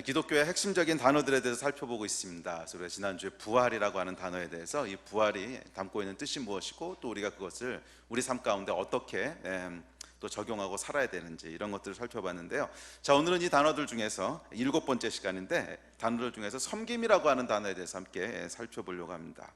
기독교의 핵심적인 단어들에 대해서 살펴보고 있습니다. 그래서 우리가 지난주에 부활이라고 하는 단어에 대해서 이 부활이 담고 있는 뜻이 무엇이고 또 우리가 그것을 우리 삶 가운데 어떻게 또 적용하고 살아야 되는지 이런 것들을 살펴봤는데요. 자, 오늘은 이 단어들 중에서 7번째 시간인데 단어들 중에서 섬김이라고 하는 단어에 대해서 함께 살펴보려고 합니다.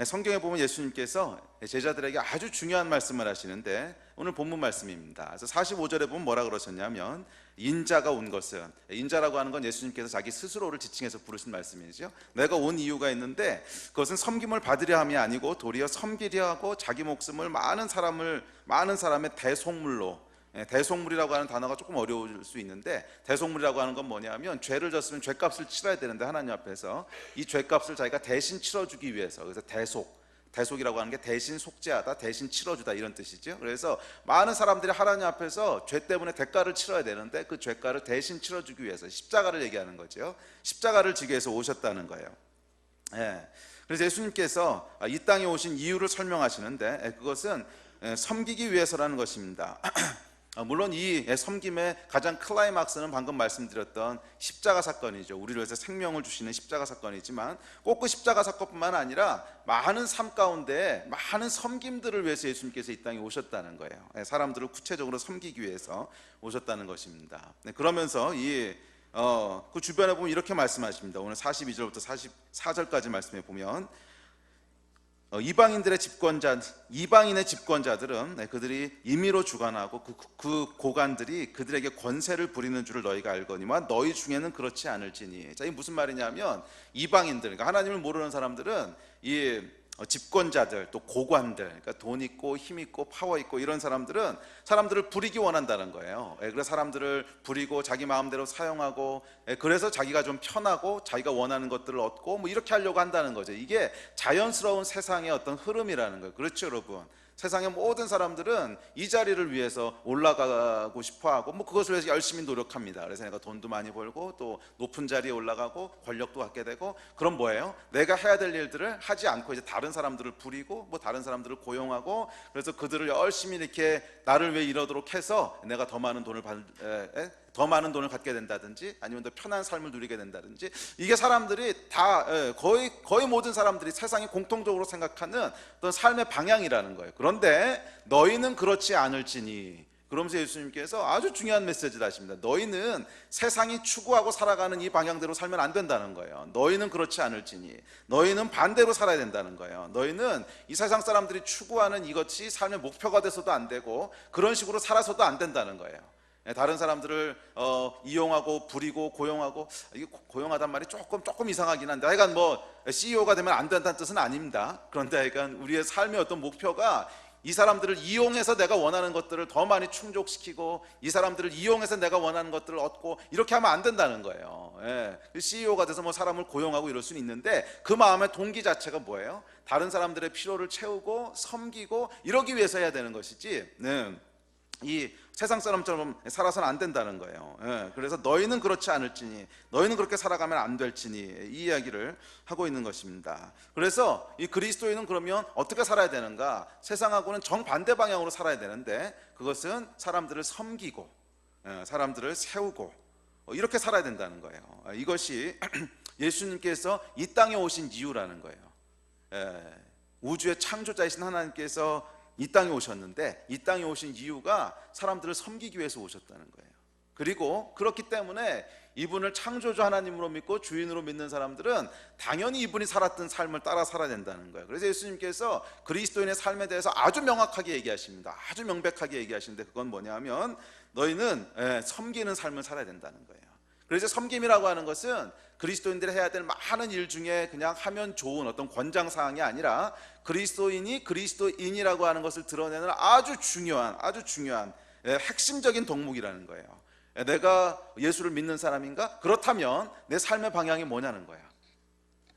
성경에 보면 예수님께서 제자들에게 아주 중요한 말씀을 하시는데 오늘 본문 말씀입니다. 그래서 45절에 보면 뭐라 그러셨냐면 인자가 온 것은, 인자라고 하는 건 예수님께서 자기 스스로를 지칭해서 부르신 말씀이죠. 내가 온 이유가 있는데 그것은 섬김을 받으려 함이 아니고 도리어 섬기려 하고 자기 목숨을 많은 사람의 대속물로, 대속물이라고 하는 단어가 조금 어려울 수 있는데 대속물이라고 하는 건 뭐냐면 죄를 졌으면 죄값을 치러야 되는데 하나님 앞에서 이 죄값을 자기가 대신 치러주기 위해서, 그래서 대속이라고 하는 게 대신 속죄하다, 대신 치러주다 이런 뜻이죠. 그래서 많은 사람들이 하나님 앞에서 죄 때문에 대가를 치러야 되는데 그 죄가를 대신 치러주기 위해서 십자가를 얘기하는 거죠. 십자가를 지기 위해서 오셨다는 거예요. 그래서 예수님께서 이 땅에 오신 이유를 설명하시는데 그것은 섬기기 위해서라는 것입니다. 물론 이 섬김의 가장 클라이막스는 방금 말씀드렸던 십자가 사건이죠. 우리를 위해서 생명을 주시는 십자가 사건이지만 꼭 그 십자가 사건뿐만 아니라 많은 삶 가운데 많은 섬김들을 위해서 예수님께서 이 땅에 오셨다는 거예요. 사람들을 구체적으로 섬기기 위해서 오셨다는 것입니다. 그러면서 그 주변에 보면 이렇게 말씀하십니다. 오늘 42절부터 44절까지 말씀해 보면 이방인의 집권자들은 그들이 임의로 주관하고 그 고관들이 그들에게 권세를 부리는 줄을 너희가 알거니와 너희 중에는 그렇지 않을지니. 자, 이게 무슨 말이냐면 이방인들, 그러니까 하나님을 모르는 사람들은 이 집권자들, 또 고관들, 그러니까 돈 있고 힘 있고 파워 있고 이런 사람들은 사람들을 부리기 원한다는 거예요. 그래서 사람들을 부리고 자기 마음대로 사용하고, 그래서 자기가 좀 편하고 자기가 원하는 것들을 얻고 뭐 이렇게 하려고 한다는 거죠. 이게 자연스러운 세상의 어떤 흐름이라는 거예요. 그렇죠, 여러분? 세상의 모든 사람들은 이 자리를 위해서 올라가고 싶어하고 뭐 그것을 위해서 열심히 노력합니다. 그래서 내가 돈도 많이 벌고 또 높은 자리에 올라가고 권력도 갖게 되고, 그럼 뭐예요? 내가 해야 될 일들을 하지 않고 이제 다른 사람들을 부리고 뭐 다른 사람들을 고용하고, 그래서 그들을 열심히 이렇게 나를 위해 이러도록 해서 내가 더 많은 돈을 갖게 된다든지 아니면 더 편한 삶을 누리게 된다든지, 이게 사람들이 다 거의 모든 사람들이 세상이 공통적으로 생각하는 어떤 삶의 방향이라는 거예요. 그런데 너희는 그렇지 않을지니, 그러면서 예수님께서 아주 중요한 메시지를 하십니다. 너희는 세상이 추구하고 살아가는 이 방향대로 살면 안 된다는 거예요. 너희는 그렇지 않을지니, 너희는 반대로 살아야 된다는 거예요. 너희는 이 세상 사람들이 추구하는 이것이 삶의 목표가 돼서도 안 되고 그런 식으로 살아서도 안 된다는 거예요. 다른 사람들을 이용하고 부리고 고용하고, 이게 고용하단 말이 조금 이상하긴 한데 하여간 뭐 CEO가 되면 안 된다는 뜻은 아닙니다. 그런데 하여간 우리의 삶의 어떤 목표가 이 사람들을 이용해서 내가 원하는 것들을 더 많이 충족시키고 이 사람들을 이용해서 내가 원하는 것들을 얻고 이렇게 하면 안 된다는 거예요. CEO가 돼서 뭐 사람을 고용하고 이럴 수는 있는데 그 마음의 동기 자체가 뭐예요? 다른 사람들의 필요를 채우고 섬기고 이러기 위해서 해야 되는 것이지 이 세상 사람처럼 살아서는 안 된다는 거예요. 그래서 너희는 그렇지 않을지니, 너희는 그렇게 살아가면 안 될지니, 이 이야기를 하고 있는 것입니다. 그래서 이 그리스도인은 그러면 어떻게 살아야 되는가? 세상하고는 정반대 방향으로 살아야 되는데 그것은 사람들을 섬기고 사람들을 세우고 이렇게 살아야 된다는 거예요. 이것이 예수님께서 이 땅에 오신 이유라는 거예요. 우주의 창조자이신 하나님께서 이 땅에 오셨는데 이 땅에 오신 이유가 사람들을 섬기기 위해서 오셨다는 거예요. 그리고 그렇기 때문에 이분을 창조주 하나님으로 믿고 주인으로 믿는 사람들은 당연히 이분이 살았던 삶을 따라 살아야 된다는 거예요. 그래서 예수님께서 그리스도인의 삶에 대해서 아주 명확하게 얘기하십니다. 아주 명백하게 얘기하시는데 그건 뭐냐면 너희는 섬기는 삶을 살아야 된다는 거예요. 그래서 섬김이라고 하는 것은 그리스도인들이 해야 될 많은 일 중에 그냥 하면 좋은 어떤 권장사항이 아니라 그리스도인이 그리스도인이라고 하는 것을 드러내는 아주 중요한 핵심적인 덕목이라는 거예요. 내가 예수를 믿는 사람인가? 그렇다면 내 삶의 방향이 뭐냐는 거야.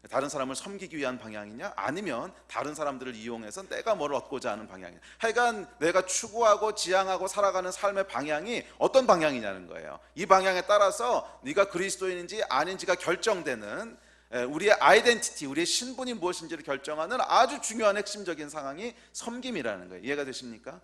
다른 사람을 섬기기 위한 방향이냐? 아니면 다른 사람들을 이용해서 내가 뭘 얻고자 하는 방향이냐? 하여간 내가 추구하고 지향하고 살아가는 삶의 방향이 어떤 방향이냐는 거예요. 이 방향에 따라서 네가 그리스도인인지 아닌지가 결정되는, 우리의 아이덴티티, 우리의 신분이 무엇인지를 결정하는 아주 중요한 핵심적인 상황이 섬김이라는 거예요. 이해가 되십니까?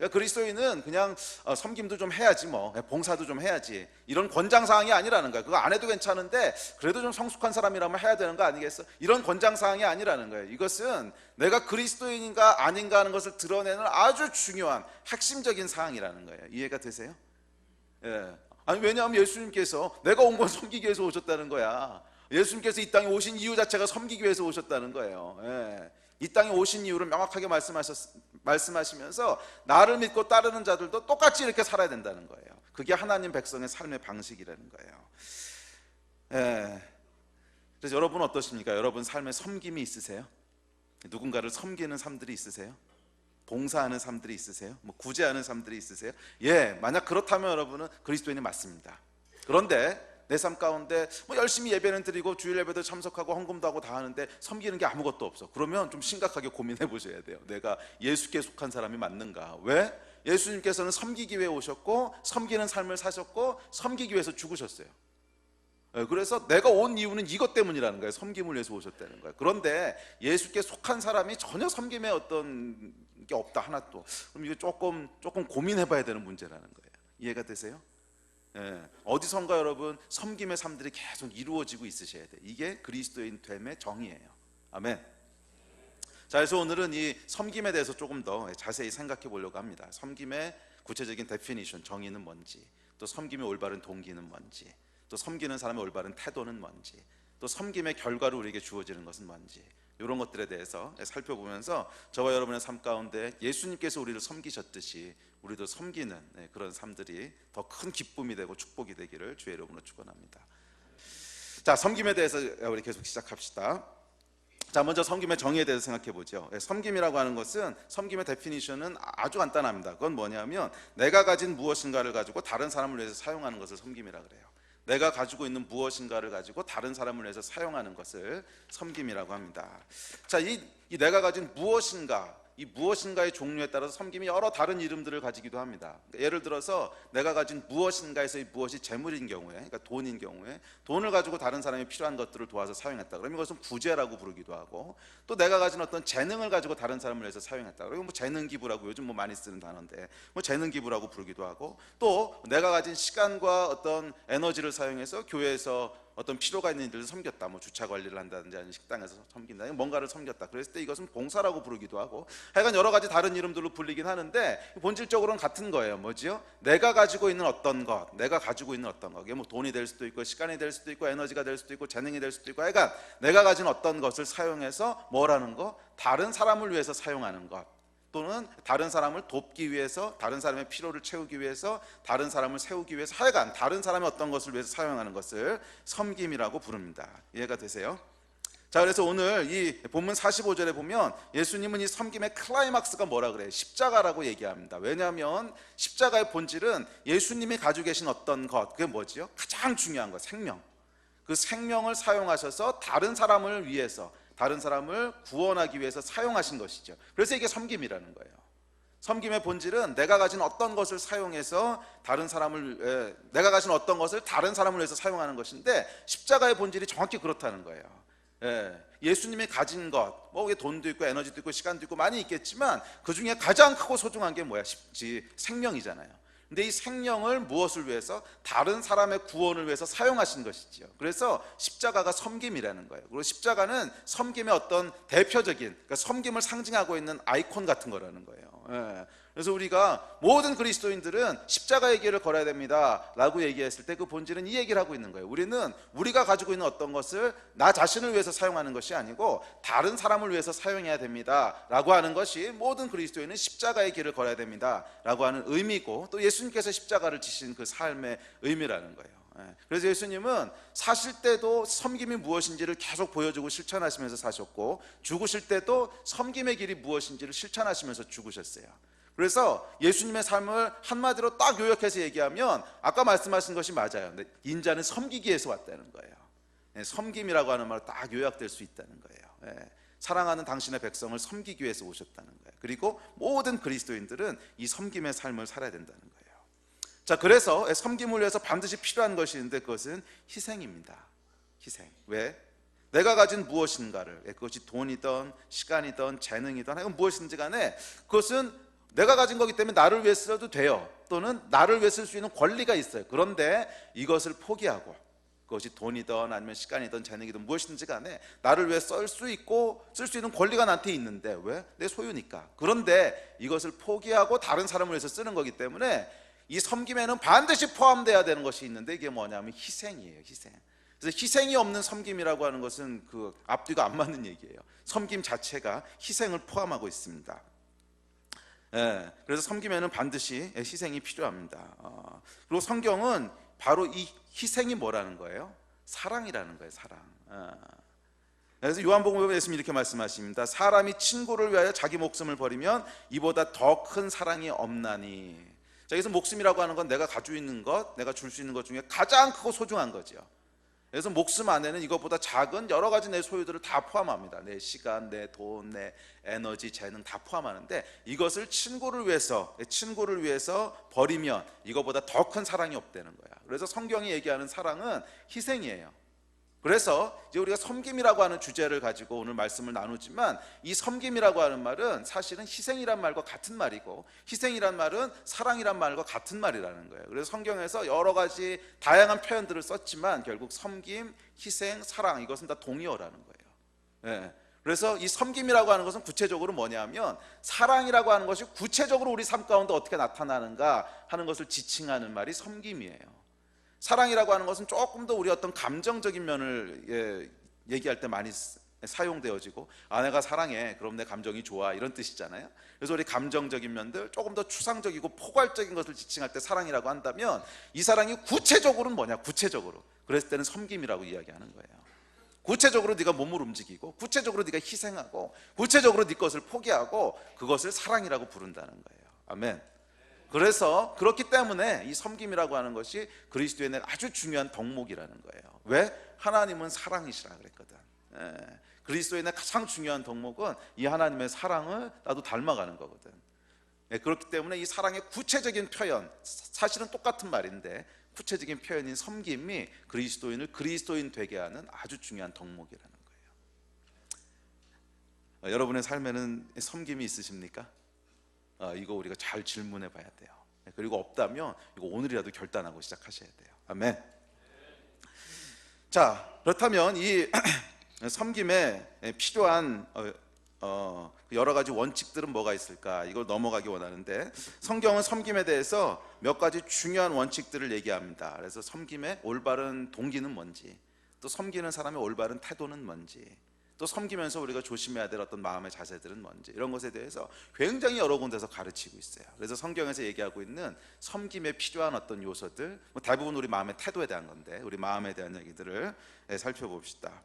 그러니까 그리스도인은 그냥 섬김도 좀 해야지, 뭐 봉사도 좀 해야지, 이런 권장사항이 아니라는 거야. 그거 안 해도 괜찮은데 그래도 좀 성숙한 사람이라면 해야 되는 거 아니겠어? 이런 권장사항이 아니라는 거예요. 이것은 내가 그리스도인인가 아닌가 하는 것을 드러내는 아주 중요한 핵심적인 사항이라는 거예요. 이해가 되세요? 예. 아니, 왜냐하면 예수님께서 내가 온 건 섬기기 위해서 오셨다는 거야. 예수님께서 이 땅에 오신 이유 자체가 섬기기 위해서 오셨다는 거예요. 예. 이 땅에 오신 이유를 명확하게 말씀하시면서 나를 믿고 따르는 자들도 똑같이 이렇게 살아야 된다는 거예요. 그게 하나님 백성의 삶의 방식이라는 거예요. 예. 그래서 여러분 어떠십니까? 여러분 삶에 섬김이 있으세요? 누군가를 섬기는 삶들이 있으세요? 봉사하는 삶들이 있으세요? 뭐 구제하는 삶들이 있으세요? 예, 만약 그렇다면 여러분은 그리스도인이 맞습니다. 그런데 내 삶 가운데 뭐 열심히 예배는 드리고 주일 예배도 참석하고 헌금도 하고 다 하는데 섬기는 게 아무것도 없어. 그러면 좀 심각하게 고민해 보셔야 돼요. 내가 예수께 속한 사람이 맞는가? 왜? 예수님께서는 섬기기 위해 오셨고 섬기는 삶을 사셨고 섬기기 위해서 죽으셨어요. 그래서 내가 온 이유는 이것 때문이라는 거예요. 섬김을 위해서 오셨다는 거예요. 그런데 예수께 속한 사람이 전혀 섬김에 어떤 게 없다, 하나도. 그럼 이거 조금 고민해 봐야 되는 문제라는 거예요. 이해가 되세요? 예, 어디선가 여러분 섬김의 삶들이 계속 이루어지고 있으셔야 돼요. 이게 그리스도인 됨의 정의예요. 아멘. 자, 그래서 오늘은 이 섬김에 대해서 조금 더 자세히 생각해 보려고 합니다. 섬김의 구체적인 데피니션, 정의는 뭔지, 또 섬김의 올바른 동기는 뭔지, 또 섬기는 사람의 올바른 태도는 뭔지, 또 섬김의 결과로 우리에게 주어지는 것은 뭔지, 이런 것들에 대해서 살펴보면서 저와 여러분의 삶 가운데 예수님께서 우리를 섬기셨듯이 우리도 섬기는 그런 삶들이 더 큰 기쁨이 되고 축복이 되기를 주의 이름으로 축원합니다. 자, 섬김에 대해서 우리 계속 시작합시다. 자, 먼저 섬김의 정의에 대해서 생각해 보죠. 섬김이라고 하는 것은, 섬김의 데피니션은 아주 간단합니다. 그건 뭐냐면 내가 가진 무엇인가를 가지고 다른 사람을 위해서 사용하는 것을 섬김이라 그래요. 내가 가지고 있는 무엇인가를 가지고 다른 사람을 위해서 사용하는 것을 섬김이라고 합니다. 자, 이 내가 가진 무엇인가, 이 무엇인가의 종류에 따라서 섬김이 여러 다른 이름들을 가지기도 합니다. 예를 들어서 내가 가진 무엇인가에서 이 무엇이 재물인 경우에, 그러니까 돈인 경우에 돈을 가지고 다른 사람이 필요한 것들을 도와서 사용했다 그러면 이것은 구제라고 부르기도 하고, 또 내가 가진 어떤 재능을 가지고 다른 사람을 위해서 사용했다 그러면 뭐 재능 기부라고 요즘 뭐 많이 쓰는 단어인데 뭐 재능 기부라고 부르기도 하고, 또 내가 가진 시간과 어떤 에너지를 사용해서 교회에서 어떤 필요가 있는 일들을 섬겼다, 뭐 주차 관리를 한다든지 아니면 식당에서 섬긴다, 뭔가를 섬겼다 그랬을 때 이것은 봉사라고 부르기도 하고, 하여간 여러 가지 다른 이름들로 불리긴 하는데 본질적으로는 같은 거예요. 뭐지요? 내가 가지고 있는 어떤 것, 내가 가지고 있는 어떤 것, 이게 뭐 돈이 될 수도 있고 시간이 될 수도 있고 에너지가 될 수도 있고 재능이 될 수도 있고, 하여간 내가 가진 어떤 것을 사용해서 뭐라는 거? 다른 사람을 위해서 사용하는 것, 또는 다른 사람을 돕기 위해서, 다른 사람의 필요를 채우기 위해서, 다른 사람을 세우기 위해서, 하여간 다른 사람의 어떤 것을 위해서 사용하는 것을 섬김이라고 부릅니다. 이해가 되세요? 자, 그래서 오늘 이 본문 45절에 보면 예수님은 이 섬김의 클라이막스가 뭐라 그래요? 십자가라고 얘기합니다. 왜냐하면 십자가의 본질은 예수님이 가지고 계신 어떤 것, 그게 뭐지요? 가장 중요한 것, 생명. 그 생명을 사용하셔서 다른 사람을 위해서, 다른 사람을 구원하기 위해서 사용하신 것이죠. 그래서 이게 섬김이라는 거예요. 섬김의 본질은 내가 가진 어떤 것을 사용해서 내가 가진 어떤 것을 다른 사람을 위해서 사용하는 것인데, 십자가의 본질이 정확히 그렇다는 거예요. 예수님이 가진 것, 뭐 돈도 있고 에너지도 있고 시간도 있고 많이 있겠지만 그 중에 가장 크고 소중한 게 뭐야? 생명이잖아요. 근데 이 생명을 무엇을 위해서? 다른 사람의 구원을 위해서 사용하신 것이지요. 그래서 십자가가 섬김이라는 거예요. 그리고 십자가는 섬김의 어떤 대표적인, 그러니까 섬김을 상징하고 있는 아이콘 같은 거라는 거예요. 그래서 우리가 모든 그리스도인들은 십자가의 길을 걸어야 됩니다 라고 얘기했을 때 그 본질은 이 얘기를 하고 있는 거예요. 우리는 우리가 가지고 있는 어떤 것을 나 자신을 위해서 사용하는 것이 아니고 다른 사람을 위해서 사용해야 됩니다 라고 하는 것이, 모든 그리스도인은 십자가의 길을 걸어야 됩니다 라고 하는 의미고, 또 예수님께서 십자가를 지신 그 삶의 의미라는 거예요. 그래서 예수님은 사실 때도 섬김이 무엇인지를 계속 보여주고 실천하시면서 사셨고, 죽으실 때도 섬김의 길이 무엇인지를 실천하시면서 죽으셨어요. 그래서 예수님의 삶을 한마디로 딱 요약해서 얘기하면 아까 말씀하신 것이 맞아요. 인자는 섬기기 위해서 왔다는 거예요. 섬김이라고 하는 말로 딱 요약될 수 있다는 거예요. 사랑하는 당신의 백성을 섬기기 위해서 오셨다는 거예요. 그리고 모든 그리스도인들은 이 섬김의 삶을 살아야 된다는 거예요. 자, 그래서 섬김을 위해서 반드시 필요한 것이 있는데 그것은 희생입니다. 희생. 왜? 내가 가진 무엇인가를, 그것이 돈이든 시간이든 재능이든 하여간 무엇인지 간에 그것은 내가 가진 거기 때문에 나를 위해 써도 돼요. 또는 나를 위해 쓸 수 있는 권리가 있어요. 그런데 이것을 포기하고, 그것이 돈이든 아니면 시간이든 재능이든 무엇이든지 간에 나를 위해 쓸 수 있고 쓸 수 있는 권리가 나한테 있는데, 왜? 내 소유니까. 그런데 이것을 포기하고 다른 사람을 위해서 쓰는 거기 때문에 이 섬김에는 반드시 포함돼야 되는 것이 있는데, 이게 뭐냐면 희생이에요. 희생. 그래서 희생이 없는 섬김이라고 하는 것은 그 앞뒤가 안 맞는 얘기예요. 섬김 자체가 희생을 포함하고 있습니다. 그래서 섬김에는 반드시 희생이 필요합니다. 그리고 성경은 바로 이 희생이 뭐라는 거예요? 사랑이라는 거예요. 사랑. 그래서 요한복음에 예수님이 이렇게 말씀하십니다. 사람이 친구를 위하여 자기 목숨을 버리면 이보다 더 큰 사랑이 없나니. 자, 여기서 목숨이라고 하는 건 내가 가지고 있는 것, 내가 줄 수 있는 것 중에 가장 크고 소중한 거죠. 그래서 목숨 안에는 이것보다 작은 여러 가지 내 소유들을 다 포함합니다. 내 시간, 내 돈, 내 에너지, 재능 다 포함하는데, 이것을 친구를 위해서 버리면 이것보다 더 큰 사랑이 없다는 거야. 그래서 성경이 얘기하는 사랑은 희생이에요. 그래서 이제 우리가 섬김이라고 하는 주제를 가지고 오늘 말씀을 나누지만, 이 섬김이라고 하는 말은 사실은 희생이란 말과 같은 말이고, 희생이란 말은 사랑이란 말과 같은 말이라는 거예요. 그래서 성경에서 여러 가지 다양한 표현들을 썼지만 결국 섬김, 희생, 사랑, 이것은 다 동의어라는 거예요. 그래서 이 섬김이라고 하는 것은 구체적으로 뭐냐면, 사랑이라고 하는 것이 구체적으로 우리 삶 가운데 어떻게 나타나는가 하는 것을 지칭하는 말이 섬김이에요. 사랑이라고 하는 것은 조금 더 우리 어떤 감정적인 면을 얘기할 때 많이 사용되어지고, 아내가 사랑해, 그럼 내 감정이 좋아, 이런 뜻이잖아요. 그래서 우리 감정적인 면들, 조금 더 추상적이고 포괄적인 것을 지칭할 때 사랑이라고 한다면, 이 사랑이 구체적으로는 뭐냐? 구체적으로 그랬을 때는 섬김이라고 이야기하는 거예요. 구체적으로 네가 몸을 움직이고, 구체적으로 네가 희생하고, 구체적으로 네 것을 포기하고, 그것을 사랑이라고 부른다는 거예요. 아멘. 그래서 그렇기 때문에 이 섬김이라고 하는 것이 그리스도인의 아주 중요한 덕목이라는 거예요. 왜? 하나님은 사랑이시라 그랬거든. 그리스도인의 가장 중요한 덕목은 이 하나님의 사랑을 나도 닮아가는 거거든. 그렇기 때문에 이 사랑의 구체적인 표현, 사실은 똑같은 말인데 구체적인 표현인 섬김이 그리스도인을 그리스도인 되게 하는 아주 중요한 덕목이라는 거예요. 여러분의 삶에는 섬김이 있으십니까? 이거 우리가 잘 질문해 봐야 돼요. 그리고 없다면 이거 오늘이라도 결단하고 시작하셔야 돼요. 아멘. 자, 그렇다면 이 섬김에 필요한 여러 가지 원칙들은 뭐가 있을까? 이걸 넘어가기 원하는데, 성경은 섬김에 대해서 몇 가지 중요한 원칙들을 얘기합니다. 그래서 섬김의 올바른 동기는 뭔지, 또 섬기는 사람의 올바른 태도는 뭔지, 또 섬기면서 우리가 조심해야 될 어떤 마음의 자세들은 뭔지, 이런 것에 대해서 굉장히 여러 군데서 가르치고 있어요. 그래서 성경에서 얘기하고 있는 섬김에 필요한 어떤 요소들, 대부분 우리 마음의 태도에 대한 건데, 우리 마음에 대한 얘기들을 살펴봅시다.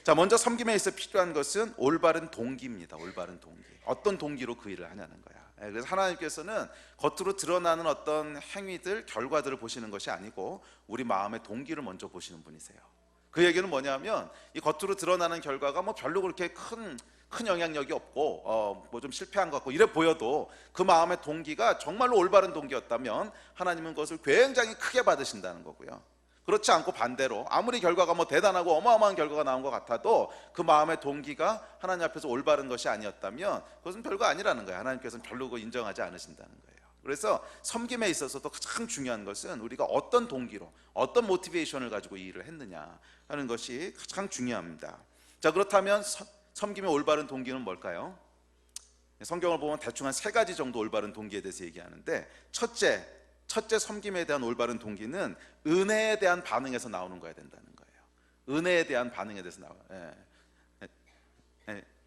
자, 먼저 섬김에 있어 필요한 것은 올바른 동기입니다. 올바른 동기. 어떤 동기로 그 일을 하냐는 거야. 그래서 하나님께서는 겉으로 드러나는 어떤 행위들, 결과들을 보시는 것이 아니고 우리 마음의 동기를 먼저 보시는 분이세요. 그 얘기는 뭐냐면, 이 겉으로 드러나는 결과가 뭐 별로 그렇게 큰 영향력이 없고 뭐 좀 실패한 것 같고 이래 보여도, 그 마음의 동기가 정말로 올바른 동기였다면 하나님은 그것을 굉장히 크게 받으신다는 거고요. 그렇지 않고 반대로 아무리 결과가 뭐 대단하고 어마어마한 결과가 나온 것 같아도 그 마음의 동기가 하나님 앞에서 올바른 것이 아니었다면 그것은 별거 아니라는 거예요. 하나님께서는 별로 그거 인정하지 않으신다는 거예요. 그래서 섬김에 있어서도 가장 중요한 것은 우리가 어떤 동기로, 어떤 모티베이션을 가지고 이 일을 했느냐 하는 것이 가장 중요합니다. 자, 그렇다면 섬김의 올바른 동기는 뭘까요? 성경을 보면 대충 한 3가지 정도 올바른 동기에 대해서 얘기하는데, 첫째 섬김에 대한 올바른 동기는 은혜에 대한 반응에서 나오는 거야 된다는 거예요. 은혜에 대한 반응에 대해서 나와요.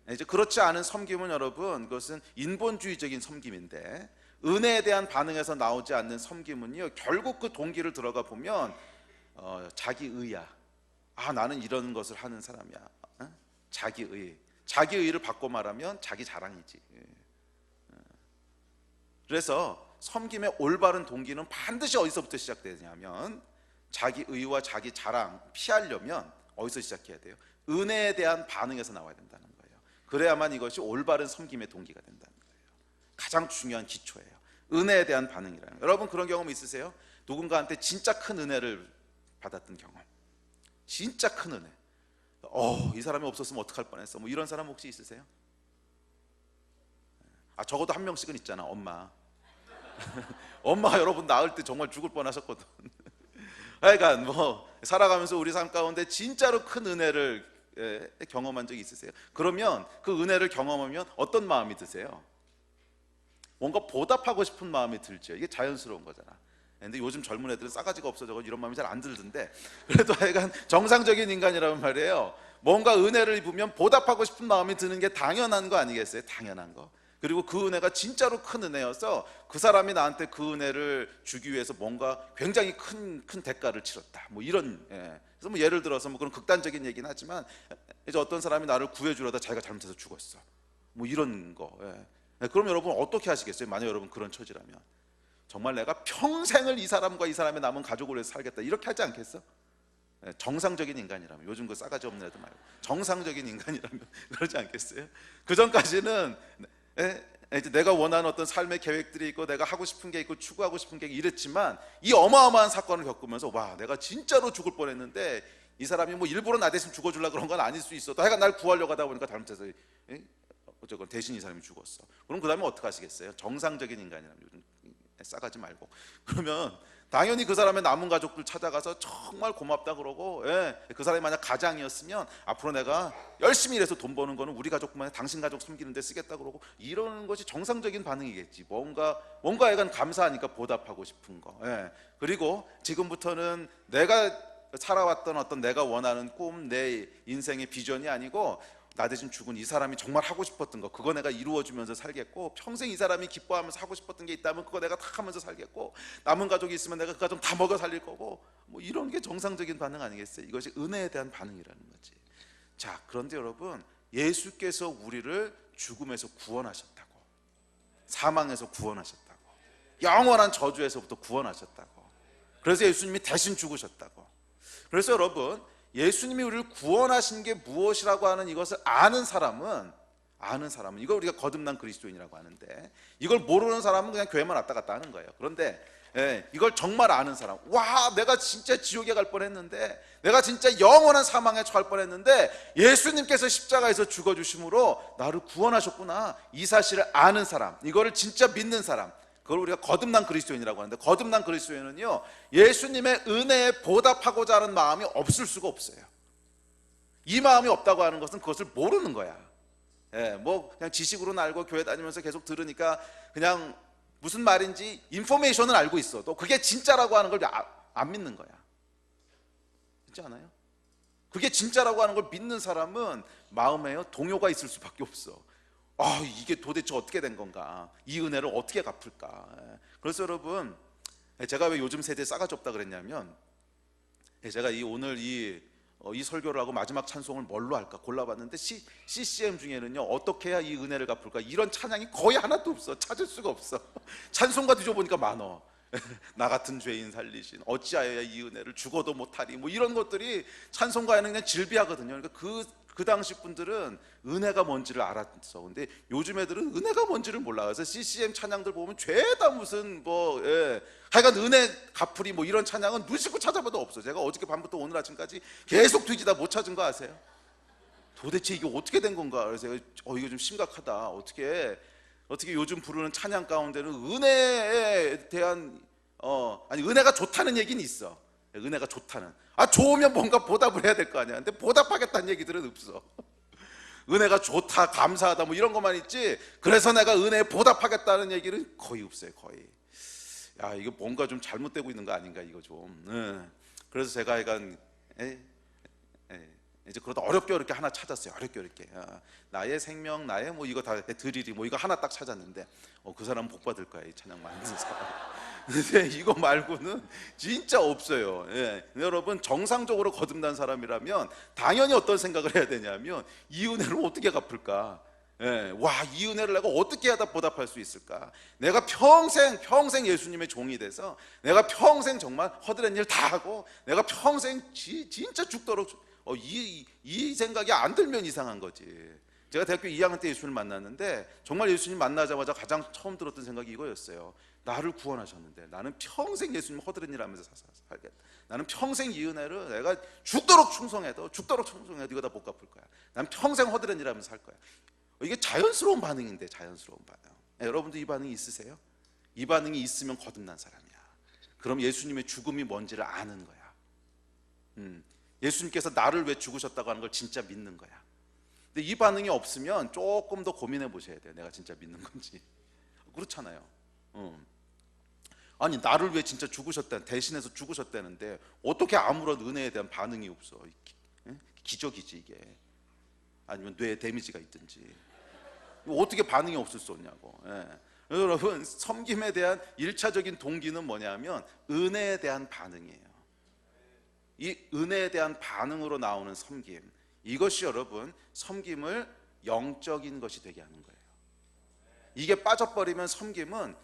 이제 그렇지 않은 섬김은 여러분, 그것은 인본주의적인 섬김인데, 은혜에 대한 반응에서 나오지 않는 섬김은요, 결국 그 동기를 들어가 보면 자기의야. 나는 이런 것을 하는 사람이야. 자기의를 바꿔 말하면 자기 자랑이지. 그래서 섬김의 올바른 동기는 반드시 어디서부터 시작되냐면, 자기의와 자기 자랑 피하려면 어디서 시작해야 돼요? 은혜에 대한 반응에서 나와야 된다는 거예요. 그래야만 이것이 올바른 섬김의 동기가 된다는 거예요. 가장 중요한 기초예요. 은혜에 대한 반응이라는 거예요. 여러분 그런 경험 있으세요? 누군가한테 진짜 큰 은혜를 받았던 경험, 진짜 큰 은혜, 이 사람이 없었으면 어떡할 뻔했어, 뭐 이런 사람 혹시 있으세요? 적어도 한 명씩은 있잖아. 엄마. 엄마가 여러분 낳을 때 정말 죽을 뻔하셨거든. 하여간 뭐 살아가면서 우리 삶 가운데 진짜로 큰 은혜를 경험한 적이 있으세요? 그러면 그 은혜를 경험하면 어떤 마음이 드세요? 뭔가 보답하고 싶은 마음이 들죠. 이게 자연스러운 거잖아. 근데 요즘 젊은 애들은 싸가지가 없어져 이런 마음이 잘 안 들던데, 그래도 하여간 정상적인 인간이라는 말이에요. 뭔가 은혜를 입으면 보답하고 싶은 마음이 드는 게 당연한 거 아니겠어요? 당연한 거. 그리고 그 은혜가 진짜로 큰 은혜여서 그 사람이 나한테 그 은혜를 주기 위해서 뭔가 굉장히 큰 대가를 치렀다, 뭐 이런. 그래서 뭐 예를 들어서 뭐 그런 극단적인 얘기는 하지만, 이제 어떤 사람이 나를 구해주려다 자기가 잘못해서 죽었어, 뭐 이런 거. 그럼 여러분 어떻게 하시겠어요? 만약 여러분 그런 처지라면 정말 내가 평생을 이 사람과 이 사람의 남은 가족을 위해서 살겠다, 이렇게 하지 않겠어? 정상적인 인간이라면, 요즘 그 싸가지 없는 애들 말고 정상적인 인간이라면 그러지 않겠어요? 그 전까지는 이제 내가 원하는 어떤 삶의 계획들이 있고 내가 하고 싶은 게 있고 추구하고 싶은 게 이랬지만, 이 어마어마한 사건을 겪으면서 와, 내가 진짜로 죽을 뻔했는데 이 사람이 뭐 일부러 나 대신 죽어주려고 그런 건 아닐 수 있어도 하여간 날 구하려고 하다 보니까 잘못해서 어쨌건 대신 이 사람이 죽었어. 그럼 그 다음에 어떻게 하시겠어요? 정상적인 인간이라면, 요즘 싸가지 말고. 그러면 당연히 그 사람의 남은 가족들 찾아가서 정말 고맙다 그러고, 그 사람이 만약 가장이었으면 앞으로 내가 열심히 일해서 돈 버는 거는 우리 가족뿐만 아니라 당신 가족 섬기는 데 쓰겠다 그러고, 이러는 것이 정상적인 반응이겠지. 뭔가 약간 감사하니까 보답하고 싶은 거. 그리고 지금부터는 내가 살아왔던 어떤 내가 원하는 꿈, 내 인생의 비전이 아니고 나 대신 죽은 이 사람이 정말 하고 싶었던 거, 그거 내가 이루어주면서 살겠고, 평생 이 사람이 기뻐하면서 하고 싶었던 게 있다면 그거 내가 다 하면서 살겠고, 남은 가족이 있으면 내가 그 가족 다 먹여 살릴 거고, 뭐 이런 게 정상적인 반응 아니겠어요? 이것이 은혜에 대한 반응이라는 거지. 자, 그런데 여러분, 예수께서 우리를 죽음에서 구원하셨다고, 사망에서 구원하셨다고, 영원한 저주에서부터 구원하셨다고. 그래서 예수님이 대신 죽으셨다고. 그래서 여러분, 예수님이 우리를 구원하신 게 무엇이라고 하는 이것을 아는 사람은 이걸 우리가 거듭난 그리스도인이라고 하는데, 이걸 모르는 사람은 그냥 교회만 왔다 갔다 하는 거예요. 그런데 이걸 정말 아는 사람, 와, 내가 진짜 지옥에 갈 뻔했는데, 내가 진짜 영원한 사망에 처할 뻔했는데 예수님께서 십자가에서 죽어주심으로 나를 구원하셨구나, 이 사실을 아는 사람, 이거를 진짜 믿는 사람, 그걸 우리가 거듭난 그리스도인이라고 하는데, 거듭난 그리스도인은요, 예수님의 은혜에 보답하고자 하는 마음이 없을 수가 없어요. 이 마음이 없다고 하는 것은 그것을 모르는 거야. 뭐 그냥 지식으로는 알고 교회 다니면서 계속 들으니까 그냥 무슨 말인지 인포메이션은 알고 있어도 그게 진짜라고 하는 걸 안 믿는 거야. 그렇지 않아요? 그게 진짜라고 하는 걸 믿는 사람은 마음에요 동요가 있을 수밖에 없어. 이게 도대체 어떻게 된 건가? 이 은혜를 어떻게 갚을까? 그래서 여러분, 제가 왜 요즘 세대에 싸가지 없다 그랬냐면, 제가 오늘 이 설교를 하고 마지막 찬송을 뭘로 할까 골라봤는데, CCM 중에는요, 어떻게 해야 이 은혜를 갚을까, 이런 찬양이 거의 하나도 없어. 찾을 수가 없어. 찬송가 뒤져보니까 많어. 나 같은 죄인 살리신, 어찌하여야 이 은혜를 죽어도 못하리, 뭐 이런 것들이 찬송가에는 그냥 질비하거든요. 그러니까 그 당시 분들은 은혜가 뭔지를 알았어. 근데 요즘 애들은 은혜가 뭔지를 몰라. 그래서 CCM 찬양들 보면 죄다 무슨 하여간 은혜 갚으리 뭐 이런 찬양은 누시고 찾아봐도 없어. 제가 어저께 밤부터 오늘 아침까지 계속 뒤지다 못 찾은 거 아세요? 도대체 이게 어떻게 된 건가? 그래서 이거 좀 심각하다. 어떻게 요즘 부르는 찬양 가운데는 은혜에 대한 은혜가 좋다는 얘기는 있어. 은혜가 좋다는, 좋으면 뭔가 보답을 해야 될 거 아니야. 근데 보답하겠다는 얘기들은 없어. 은혜가 좋다, 감사하다 뭐 이런 것만 있지, 그래서 내가 은혜에 보답하겠다는 얘기는 거의 없어요. 거의. 이거 뭔가 좀 잘못되고 있는 거 아닌가, 이거 좀. 그래서 제가 약간 이제 그러다 어렵게 하나 찾았어요. 어렵게 나의 생명, 나의 뭐 이거 다 드리리 뭐 이거 하나 딱 찾았는데, 그 사람 복 받을 거야, 이 찬양 만드는 사람. 근데 이거 말고는 진짜 없어요. 여러분, 정상적으로 거듭난 사람이라면 당연히 어떤 생각을 해야 되냐면, 이 은혜를 어떻게 갚을까? 이 은혜를 내가 어떻게 하다 보답할 수 있을까? 내가 평생 예수님의 종이 돼서 내가 평생 정말 허드렛 일 다 하고 내가 평생 진짜 죽도록 이 생각이 안 들면 이상한 거지. 제가 대학교 2학년 때 예수님을 만났는데, 정말 예수님 만나자마자 가장 처음 들었던 생각이 이거였어요. 나를 구원하셨는데 나는 평생 예수님 허드렛 일 하면서 살겠다. 나는 평생 이 은혜를 내가 죽도록 충성해도 이거 다 못 갚을 거야. 난 평생 허드렛 일 하면서 살 거야. 이게 자연스러운 반응인데, 자연스러운 반응. 여러분도 이 반응이 있으세요? 이 반응이 있으면 거듭난 사람이야. 그럼 예수님의 죽음이 뭔지를 아는 거야. 예수님께서 나를 왜 죽으셨다고 하는 걸 진짜 믿는 거야. 근데 이 반응이 없으면 조금 더 고민해 보셔야 돼요. 내가 진짜 믿는 건지. 그렇잖아요. 아니 나를 왜 진짜 대신해서 죽으셨다는데 어떻게 아무런 은혜에 대한 반응이 없어. 기적이지 이게. 아니면 뇌에 데미지가 있든지. 어떻게 반응이 없을 수 없냐고. 여러분, 섬김에 대한 1차적인 동기는 뭐냐면 은혜에 대한 반응이에요. 이 은혜에 대한 반응으로 나오는 섬김, 이것이 여러분 섬김을 영적인 것이 되게 하는 거예요. 이게 빠져버리면 섬김은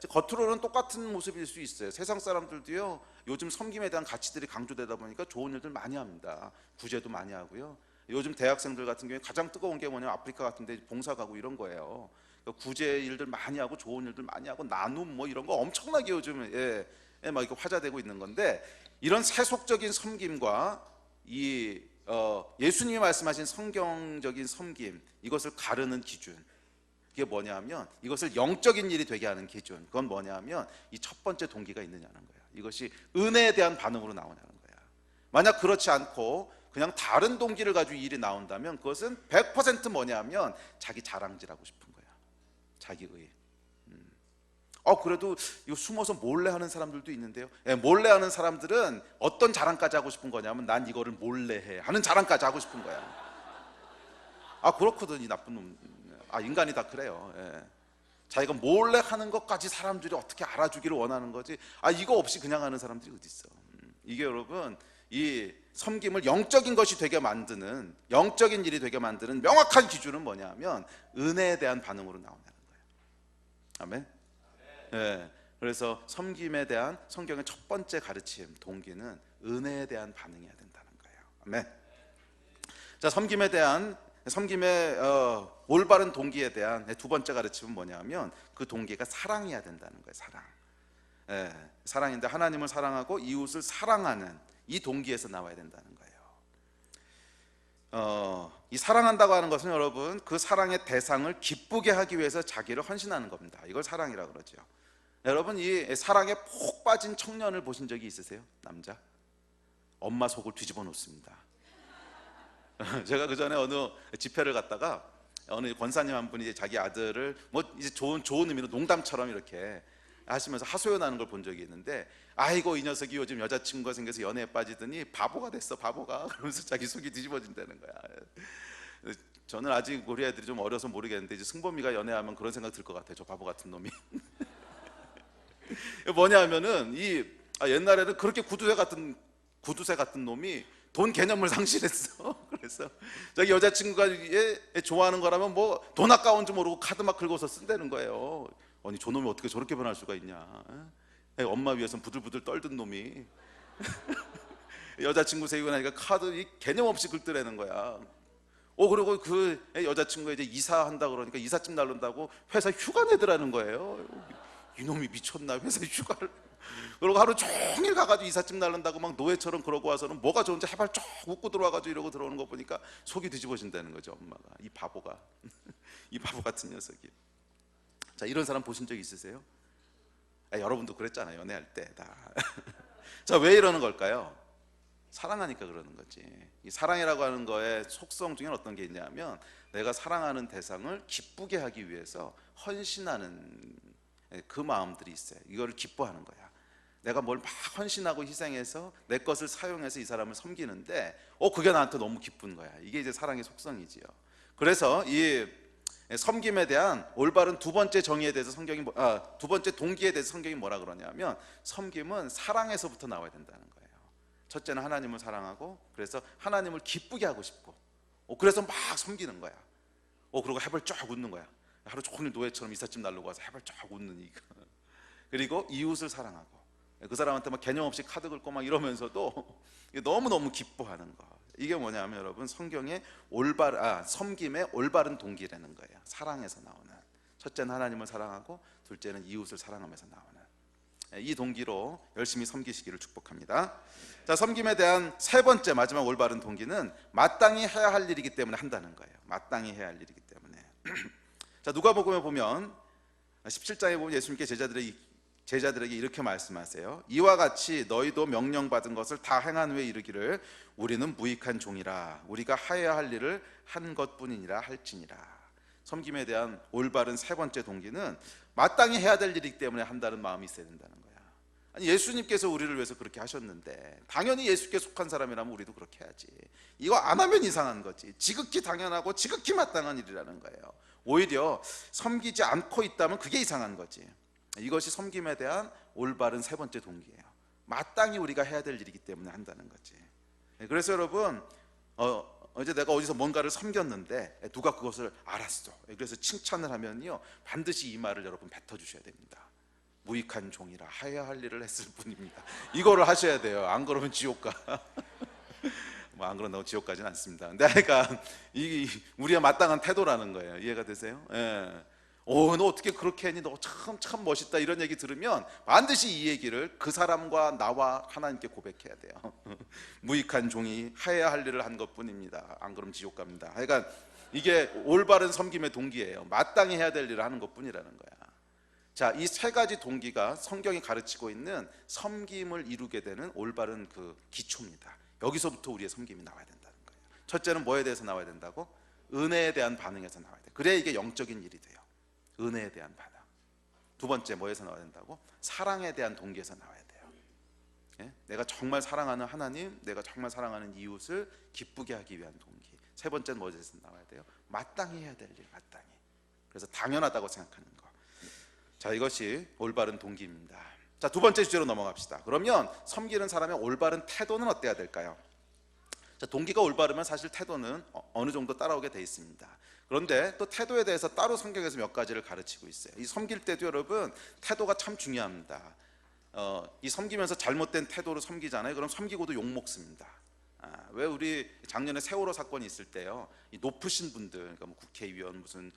겉으로는 똑같은 모습일 수 있어요. 세상 사람들도요, 요즘 섬김에 대한 가치들이 강조되다 보니까 좋은 일들 많이 합니다. 구제도 많이 하고요. 요즘 대학생들 같은 경우에 가장 뜨거운 게 뭐냐면 아프리카 같은 데 봉사 가고 이런 거예요. 구제 일들 많이 하고 좋은 일들 많이 하고 나눔 뭐 이런 거 엄청나게 요즘 막 이렇게 화제되고 있는 건데, 이런 세속적인 섬김과 이 예수님이 말씀하신 성경적인 섬김, 이것을 가르는 기준, 이게 뭐냐면 이것을 영적인 일이 되게 하는 기준, 그건 뭐냐면 이 첫 번째 동기가 있느냐는 거예요. 이것이 은혜에 대한 반응으로 나오냐는 거야. 만약 그렇지 않고 그냥 다른 동기를 가지고 일이 나온다면 그것은 100% 뭐냐면 자기 자랑질하고 싶은 거야. 자기의. 그래도 이거 숨어서 몰래 하는 사람들도 있는데요. 몰래 하는 사람들은 어떤 자랑까지 하고 싶은 거냐면 난 이거를 몰래 해 하는 자랑까지 하고 싶은 거야. 그렇거든, 이 나쁜 놈. 인간이 다 그래요. 자기가 몰래 하는 것까지 사람들이 어떻게 알아주기를 원하는 거지. 이거 없이 그냥 하는 사람들이 어디 있어. 이게 여러분, 이 섬김을 영적인 것이 되게 만드는, 영적인 일이 되게 만드는 명확한 기준은 뭐냐면 은혜에 대한 반응으로 나오는 거예요. 아멘. 그래서 섬김에 대한 성경의 첫 번째 가르침, 동기는 은혜에 대한 반응이어야 된다는 거예요. 아멘. 자, 섬김의 올바른 동기에 대한 두 번째 가르침은 뭐냐면 그 동기가 사랑이어야 된다는 거예요. 사랑. 사랑인데 하나님을 사랑하고 이웃을 사랑하는 이 동기에서 나와야 된다는 거예요. 이 사랑한다고 하는 것은 여러분, 그 사랑의 대상을 기쁘게 하기 위해서 자기를 헌신하는 겁니다. 이걸 사랑이라고 그러죠. 여러분, 이 사랑에 폭 빠진 청년을 보신 적이 있으세요? 남자? 엄마 속을 뒤집어 놓습니다. 제가 그 전에 어느 집회를 갔다가 어느 권사님 한 분이 자기 아들을 뭐 이제 좋은 의미로 농담처럼 이렇게 하시면서 하소연하는 걸 본 적이 있는데, 아이고 이 녀석이 요즘 여자친구가 생겨서 연애에 빠지더니 바보가 됐어, 바보가. 그러면서 자기 속이 뒤집어진다는 거야. 저는 아직 우리 애들이 좀 어려서 모르겠는데 이제 승범이가 연애하면 그런 생각 들 것 같아요. 저 바보 같은 놈이. 뭐냐면은 옛날에는 그렇게 구두쇠 같은 놈이 돈 개념을 상실했어. 그래서 자기 여자친구가 좋아하는 거라면 뭐 돈 아까운 줄 모르고 카드 막 긁어서 쓴다는 거예요. 아니 저놈이 어떻게 저렇게 변할 수가 있냐. 엄마 위해서 부들부들 떨던 놈이 여자친구 생기고 나니까 카드 개념 없이 긁더라는 거야. 그리고 그 여자친구가 이제 이사한다 그러니까 이삿짐 나른다고 회사 휴가 내더라는 거예요. 이놈이 미쳤나, 회사 휴가를. 그리고 하루 종일 가가지고 이삿짐 나른다고 막 노예처럼 그러고 와서는 뭐가 좋은지 해발 쫙 웃고 들어와가지고 이러고 들어오는 거 보니까 속이 뒤집어진다는 거죠. 엄마가, 이 바보가. 이 바보 같은 녀석이. 자, 이런 사람 보신 적 있으세요? 여러분도 그랬잖아요, 연애할 때 다. 자, 왜 이러는 걸까요? 사랑하니까 그러는 거지. 이 사랑이라고 하는 거의 속성 중에 어떤 게 있냐면 내가 사랑하는 대상을 기쁘게 하기 위해서 헌신하는 그 마음들이 있어요. 이거를 기뻐하는 거야. 내가 뭘 막 헌신하고 희생해서 내 것을 사용해서 이 사람을 섬기는데 그게 나한테 너무 기쁜 거야. 이게 이제 사랑의 속성이지요. 그래서 이 섬김에 대한 올바른 두 번째 정의에 대해서 두 번째 동기에 대해서 성경이 뭐라 그러냐면 섬김은 사랑에서부터 나와야 된다는 거예요. 첫째는 하나님을 사랑하고 그래서 하나님을 기쁘게 하고 싶고 그래서 막 섬기는 거야. 그리고 해발 쫙 웃는 거야. 하루 종일 노예처럼 이삿짐 날르고 와서 해발 쫙 웃는 이거. 그리고 이웃을 사랑하고 그 사람한테 막 개념 없이 카드 긁고 막 이러면서도 너무너무 기뻐하는 거. 이게 뭐냐면 여러분, 성경의 섬김의 올바른 동기라는 거예요. 사랑에서 나오는. 첫째는 하나님을 사랑하고 둘째는 이웃을 사랑하면서 나오는 이 동기로 열심히 섬기시기를 축복합니다. 자, 섬김에 대한 세 번째 마지막 올바른 동기는 마땅히 해야 할 일이기 때문에 한다는 거예요. 마땅히 해야 할 일이기 때문에. 자, 누가복음에 보면 17장에 보면 예수님께 제자들에게 이렇게 말씀하세요. 이와 같이 너희도 명령받은 것을 다 행한 후에 이르기를 우리는 무익한 종이라 우리가 하여야 할 일을 한 것뿐이니라 할지니라. 섬김에 대한 올바른 세 번째 동기는 마땅히 해야 될 일이기 때문에 한다는 마음이 있어야 된다는 거야. 아니, 예수님께서 우리를 위해서 그렇게 하셨는데 당연히 예수께 속한 사람이라면 우리도 그렇게 해야지. 이거 안 하면 이상한 거지. 지극히 당연하고 지극히 마땅한 일이라는 거예요. 오히려 섬기지 않고 있다면 그게 이상한 거지. 이것이 섬김에 대한 올바른 세 번째 동기예요. 마땅히 우리가 해야 될 일이기 때문에 한다는 거지. 그래서 여러분, 어제 내가 어디서 뭔가를 섬겼는데 누가 그것을 알았어. 그래서 칭찬을 하면요, 반드시 이 말을 여러분 뱉어주셔야 됩니다. 무익한 종이라 하여야 할 일을 했을 뿐입니다. 이거를 하셔야 돼요. 안 그러면 지옥 가. 뭐 안 그런다고 지옥 가지는 않습니다. 근데 그러니까 이 우리의 마땅한 태도라는 거예요. 이해가 되세요? 예. 너 어떻게 그렇게 했니? 너 참 멋있다. 이런 얘기 들으면 반드시 이 얘기를 그 사람과 나와 하나님께 고백해야 돼요. 무익한 종이 하여야 할 일을 한 것뿐입니다. 안 그러면 지옥 갑니다. 그러니까 이게 올바른 섬김의 동기예요. 마땅히 해야 될 일을 하는 것뿐이라는 거야. 자, 이 세 가지 동기가 성경이 가르치고 있는 섬김을 이루게 되는 올바른 그 기초입니다. 여기서부터 우리의 섬김이 나와야 된다는 거예요. 첫째는 뭐에 대해서 나와야 된다고? 은혜에 대한 반응에서 나와야 돼요. 그래야 이게 영적인 일이 돼요. 은혜에 대한 반응. 두 번째 뭐에서 나와야 된다고? 사랑에 대한 동기에서 나와야 돼요. 예? 내가 정말 사랑하는 하나님, 내가 정말 사랑하는 이웃을 기쁘게 하기 위한 동기. 세 번째는 뭐에서 나와야 돼요? 마땅히 해야 될 일, 마땅히. 그래서 당연하다고 생각하는 거. 자, 이것이 올바른 동기입니다. 자, 두 번째 주제로 넘어갑시다. 그러면 섬기는 사람의 올바른 태도는 어때야 될까요? 자, 동기가 올바르면 사실 태도는 어느 정도 따라오게 돼 있습니다. 그런데 또 태도에 대해서 따로 성경에서 몇 가지를 가르치고 있어요. 이 섬길 때도 여러분 태도가 참 중요합니다. 이 섬기면서 잘못된 태도로 섬기잖아요. 그럼 섬기고도 욕 먹습니다. 왜 우리 작년에 세월호 사건이 있을 때요, 이 높으신 분들, 그러니까 뭐 국회의원 무슨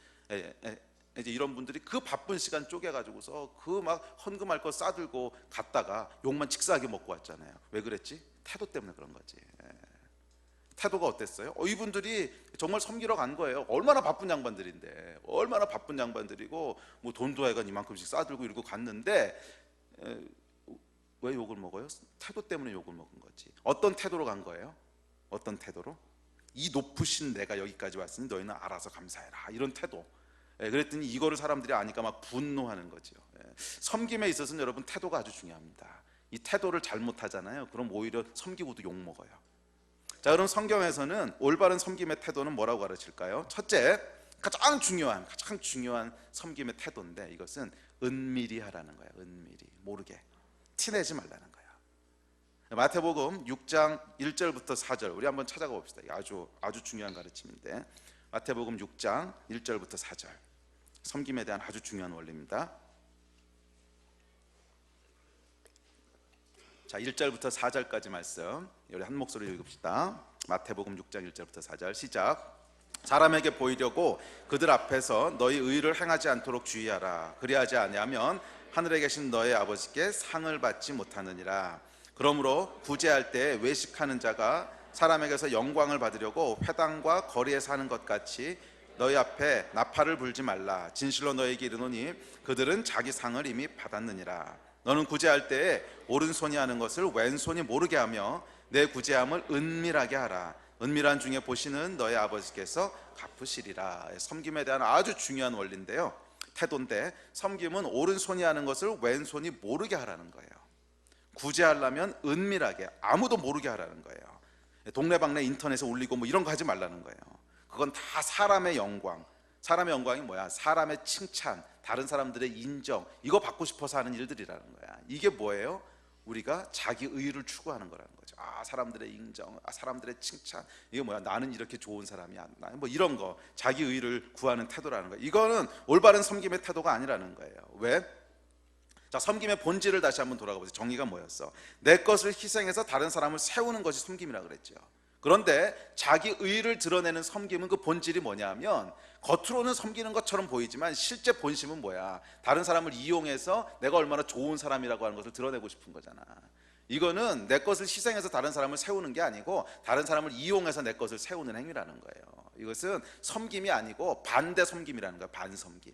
이제 이런 분들이 그 바쁜 시간 쪼개가지고서 그 막 헌금할 거 싸들고 갔다가 욕만 직사하게 먹고 왔잖아요. 왜 그랬지? 태도 때문에 그런 거지. 태도가 어땠어요? 이분들이 정말 섬기러 간 거예요. 얼마나 바쁜 양반들인데, 얼마나 바쁜 양반들이고 뭐 돈도 하여간 이만큼씩 싸들고 이러고 갔는데 왜 욕을 먹어요? 태도 때문에 욕을 먹은 거지. 어떤 태도로 간 거예요? 어떤 태도로? 이 높으신 내가 여기까지 왔으니 너희는 알아서 감사해라, 이런 태도. 그랬더니 이거를 사람들이 아니까 막 분노하는 거죠. 섬김에 있어서는 여러분 태도가 아주 중요합니다. 이 태도를 잘못하잖아요. 그럼 오히려 섬기고도 욕 먹어요. 자, 그럼 성경에서는 올바른 섬김의 태도는 뭐라고 가르칠까요? 첫째, 가장 중요한 섬김의 태도인데 이것은 은밀히 하라는 거예요. 은밀히, 모르게, 티내지 말라는 거예요. 마태복음 6장 1절부터 4절 우리 한번 찾아가 봅시다. 아주 중요한 가르침인데 마태복음 6장 1절부터 4절 섬김에 대한 아주 중요한 원리입니다. 자, 1절부터 4절까지 말씀 우리 한 목소리로 읽읍시다. 마태복음 6장 1절부터 4절 시작. 사람에게 보이려고 그들 앞에서 너희 의를 행하지 않도록 주의하라. 그리하지 아니하면 하늘에 계신 너희 아버지께 상을 받지 못하느니라. 그러므로 구제할 때 외식하는 자가 사람에게서 영광을 받으려고 회당과 거리에서 하는 것 같이 너희 앞에 나팔을 불지 말라. 진실로 너희에게 이르노니 그들은 자기 상을 이미 받았느니라. 너는 구제할 때에 오른손이 하는 것을 왼손이 모르게 하며 내 구제함을 은밀하게 하라. 은밀한 중에 보시는 너희 아버지께서 갚으시리라. 섬김에 대한 아주 중요한 원리인데요, 태도인데, 섬김은 오른손이 하는 것을 왼손이 모르게 하라는 거예요. 구제하려면 은밀하게 아무도 모르게 하라는 거예요. 동네방네 인터넷에 올리고 뭐 이런 거 하지 말라는 거예요. 그건 다 사람의 영광. 사람의 영광이 뭐야? 사람의 칭찬, 다른 사람들의 인정, 이거 받고 싶어서 하는 일들이라는 거야. 이게 뭐예요? 우리가 자기 의의를 추구하는 거라는 거죠. 사람들의 인정, 사람들의 칭찬, 이게 뭐야? 나는 이렇게 좋은 사람이 안 나, 뭐 이런 거, 자기 의의를 구하는 태도라는 거예요. 이거는 올바른 섬김의 태도가 아니라는 거예요. 왜? 자, 섬김의 본질을 다시 한번 돌아가 보세요. 정의가 뭐였어? 내 것을 희생해서 다른 사람을 세우는 것이 섬김이라 그랬죠. 그런데 자기 의의를 드러내는 섬김은 그 본질이 뭐냐면, 겉으로는 섬기는 것처럼 보이지만 실제 본심은 뭐야? 다른 사람을 이용해서 내가 얼마나 좋은 사람이라고 하는 것을 드러내고 싶은 거잖아. 이거는 내 것을 희생해서 다른 사람을 세우는 게 아니고 다른 사람을 이용해서 내 것을 세우는 행위라는 거예요. 이것은 섬김이 아니고 반대 섬김이라는 거야. 반섬김.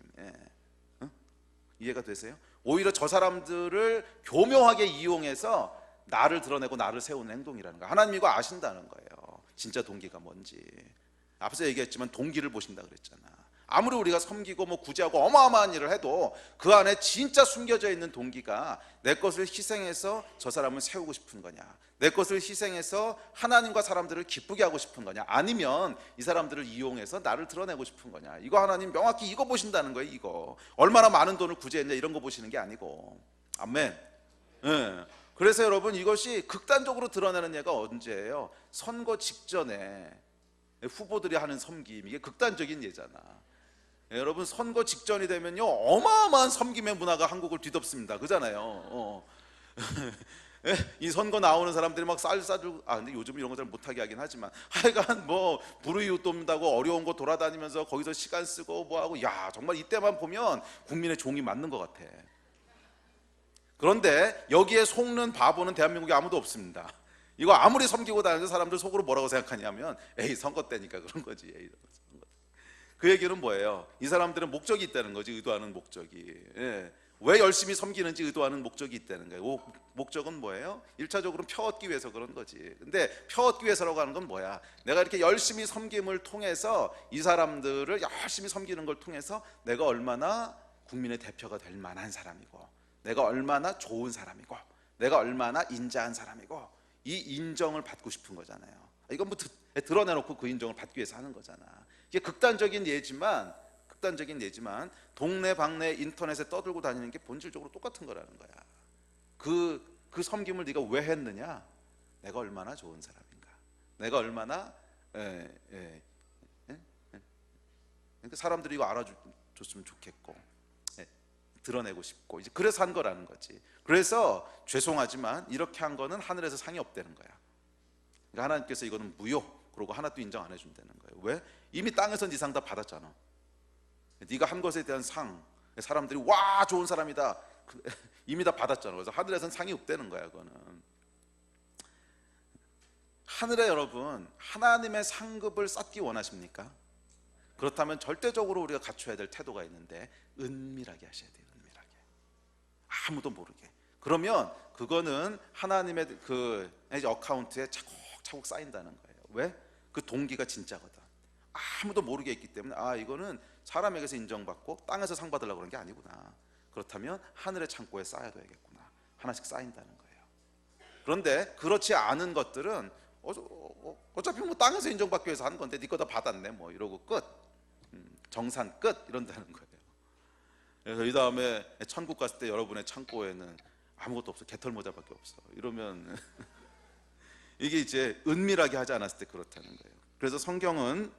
이해가 되세요? 오히려 저 사람들을 교묘하게 이용해서 나를 드러내고 나를 세우는 행동이라는 거예요. 하나님 이거 아신다는 거예요. 진짜 동기가 뭔지. 앞서 얘기했지만 동기를 보신다 그랬잖아. 아무리 우리가 섬기고 뭐 구제하고 어마어마한 일을 해도 그 안에 진짜 숨겨져 있는 동기가 내 것을 희생해서 저 사람을 세우고 싶은 거냐, 내 것을 희생해서 하나님과 사람들을 기쁘게 하고 싶은 거냐, 아니면 이 사람들을 이용해서 나를 드러내고 싶은 거냐. 이거 하나님 명확히 이거 보신다는 거예요. 이거 얼마나 많은 돈을 구제했냐 이런 거 보시는 게 아니고. 아멘. 예. 그래서 여러분 이것이 극단적으로 드러나는 예가 언제예요? 선거 직전에 후보들이 하는 섬김, 이게 극단적인 예잖아. 여러분 선거 직전이 되면요 어마어마한 섬김의 문화가 한국을 뒤덮습니다. 그잖아요. 이 선거 나오는 사람들이 막 쌀 싸주고, 근데 요즘 이런 거 잘 못하게 하긴 하지만 하여간 뭐 불우이웃 돕는다고 어려운 곳 돌아다니면서 거기서 시간 쓰고 뭐하고, 야 정말 이때만 보면 국민의 종이 맞는 것 같아. 그런데 여기에 속는 바보는 대한민국에 아무도 없습니다. 이거 아무리 섬기고 다니는 사람들 속으로 뭐라고 생각하냐면 에이 선거 때니까 그런 거지. 에이, 선거. 그 얘기는 뭐예요? 이 사람들은 목적이 있다는 거지. 의도하는 목적이. 예. 왜 열심히 섬기는지 의도하는 목적이 있다는 거예요. 목적은 뭐예요? 1차적으로 표 얻기 위해서 그런 거지. 근데 표 얻기 위해서라고 하는 건 뭐야? 내가 이렇게 열심히 섬김을 통해서 이 사람들을 열심히 섬기는 걸 통해서 내가 얼마나 국민의 대표가 될 만한 사람이고, 내가 얼마나 좋은 사람이고, 내가 얼마나 인자한 사람이고, 이 인정을 받고 싶은 거잖아요. 이건 뭐 드러내놓고 그 인정을 받기 위해서 하는 거잖아. 이게 극단적인 예지만 동네방네 인터넷에 떠들고 다니는 게 본질적으로 똑같은 거라는 거야. 그 섬김을 네가 왜 했느냐? 내가 얼마나 좋은 사람인가, 내가 얼마나 그러니까 사람들이 이거 알아줬으면 좋겠고, 드러내고 싶고, 이제 그래서 한 거라는 거지. 그래서 죄송하지만 이렇게 한 거는 하늘에서 상이 없다는 거야. 그러니까 하나님께서 이거는 무효, 그러고 하나도 인정 안 해준다는 거예요. 왜? 이미 땅에서 네 상 다 받았잖아. 네가 한 것에 대한 상, 사람들이 와 좋은 사람이다 이미 다 받았잖아. 그래서 하늘에서는 상이 없다는 거야. 그거는 하늘에 여러분 하나님의 상급을 쌓기 원하십니까? 그렇다면 절대적으로 우리가 갖춰야 될 태도가 있는데, 은밀하게 하셔야 돼요. 은밀하게, 아무도 모르게. 그러면 그거는 하나님의 그 어카운트에 차곡차곡 쌓인다는 거예요. 왜? 그 동기가 진짜거든. 아무도 모르게 있기 때문에 이거는 사람에게서 인정받고 땅에서 상 받으려고 그런 게 아니구나. 그렇다면 하늘의 창고에 쌓아둬야겠구나. 하나씩 쌓인다는 거예요. 그런데 그렇지 않은 것들은 어차피 뭐 땅에서 인정받기 위해서 하는 건데 네 거 다 받았네 뭐 이러고 끝. 정산 끝 이런다는 거예요. 그래서 이 다음에 천국 갔을 때 여러분의 창고에는 아무것도 없어. 개털 모자밖에 없어. 이러면 이게 이제 은밀하게 하지 않았을 때 그렇다는 거예요. 그래서 성경은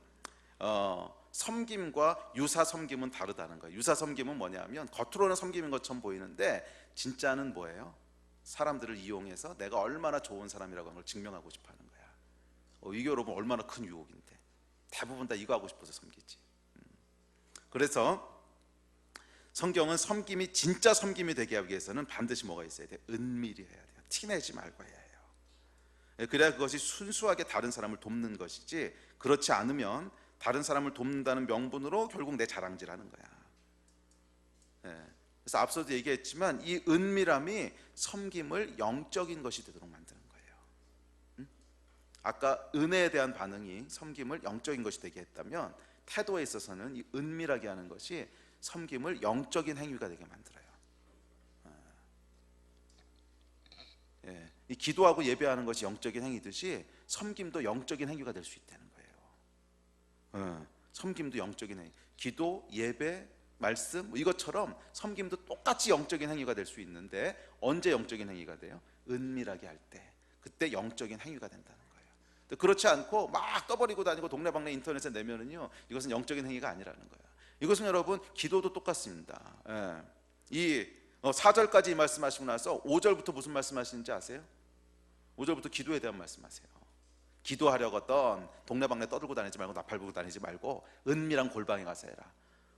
섬김과 유사 섬김은 다르다는 거예요. 유사 섬김은 뭐냐면 겉으로는 섬김인 것처럼 보이는데 진짜는 뭐예요? 사람들을 이용해서 내가 얼마나 좋은 사람이라고 하는 걸 증명하고 싶어 하는 거야. 이게 여러분 얼마나 큰 유혹인데 대부분 다 이거 하고 싶어서 섬기지. 그래서 성경은 섬김이 진짜 섬김이 되게 하기 위해서는 반드시 뭐가 있어야 돼? 은밀히 해야 돼요. 티내지 말고 해야 해요. 그래야 그것이 순수하게 다른 사람을 돕는 것이지, 그렇지 않으면 다른 사람을 돕는다는 명분으로 결국 내 자랑질하는 거야. 그래서 앞서도 얘기했지만 이 은밀함이 섬김을 영적인 것이 되도록 만드는 거예요. 아까 은혜에 대한 반응이 섬김을 영적인 것이 되게 했다면, 태도에 있어서는 이 은밀하게 하는 것이 섬김을 영적인 행위가 되게 만들어요. 이 기도하고 예배하는 것이 영적인 행위듯이 섬김도 영적인 행위가 될 수 있다는 거예요. 섬김도 영적인 행위, 기도, 예배, 말씀 이것처럼 섬김도 똑같이 영적인 행위가 될 수 있는데, 언제 영적인 행위가 돼요? 은밀하게 할 때, 그때 영적인 행위가 된다는 거예요. 그렇지 않고 막 떠버리고 다니고 동네방네 인터넷에 내면은요, 이것은 영적인 행위가 아니라는 거예요. 이것은 여러분 기도도 똑같습니다. 이 4절까지 이 말씀하시고 나서 5절부터 무슨 말씀하시는지 아세요? 5절부터 기도에 대한 말씀하세요. 기도하려거든 동네방네 떠들고 다니지 말고 나팔 불고 다니지 말고 은밀한 골방에 가서 해라.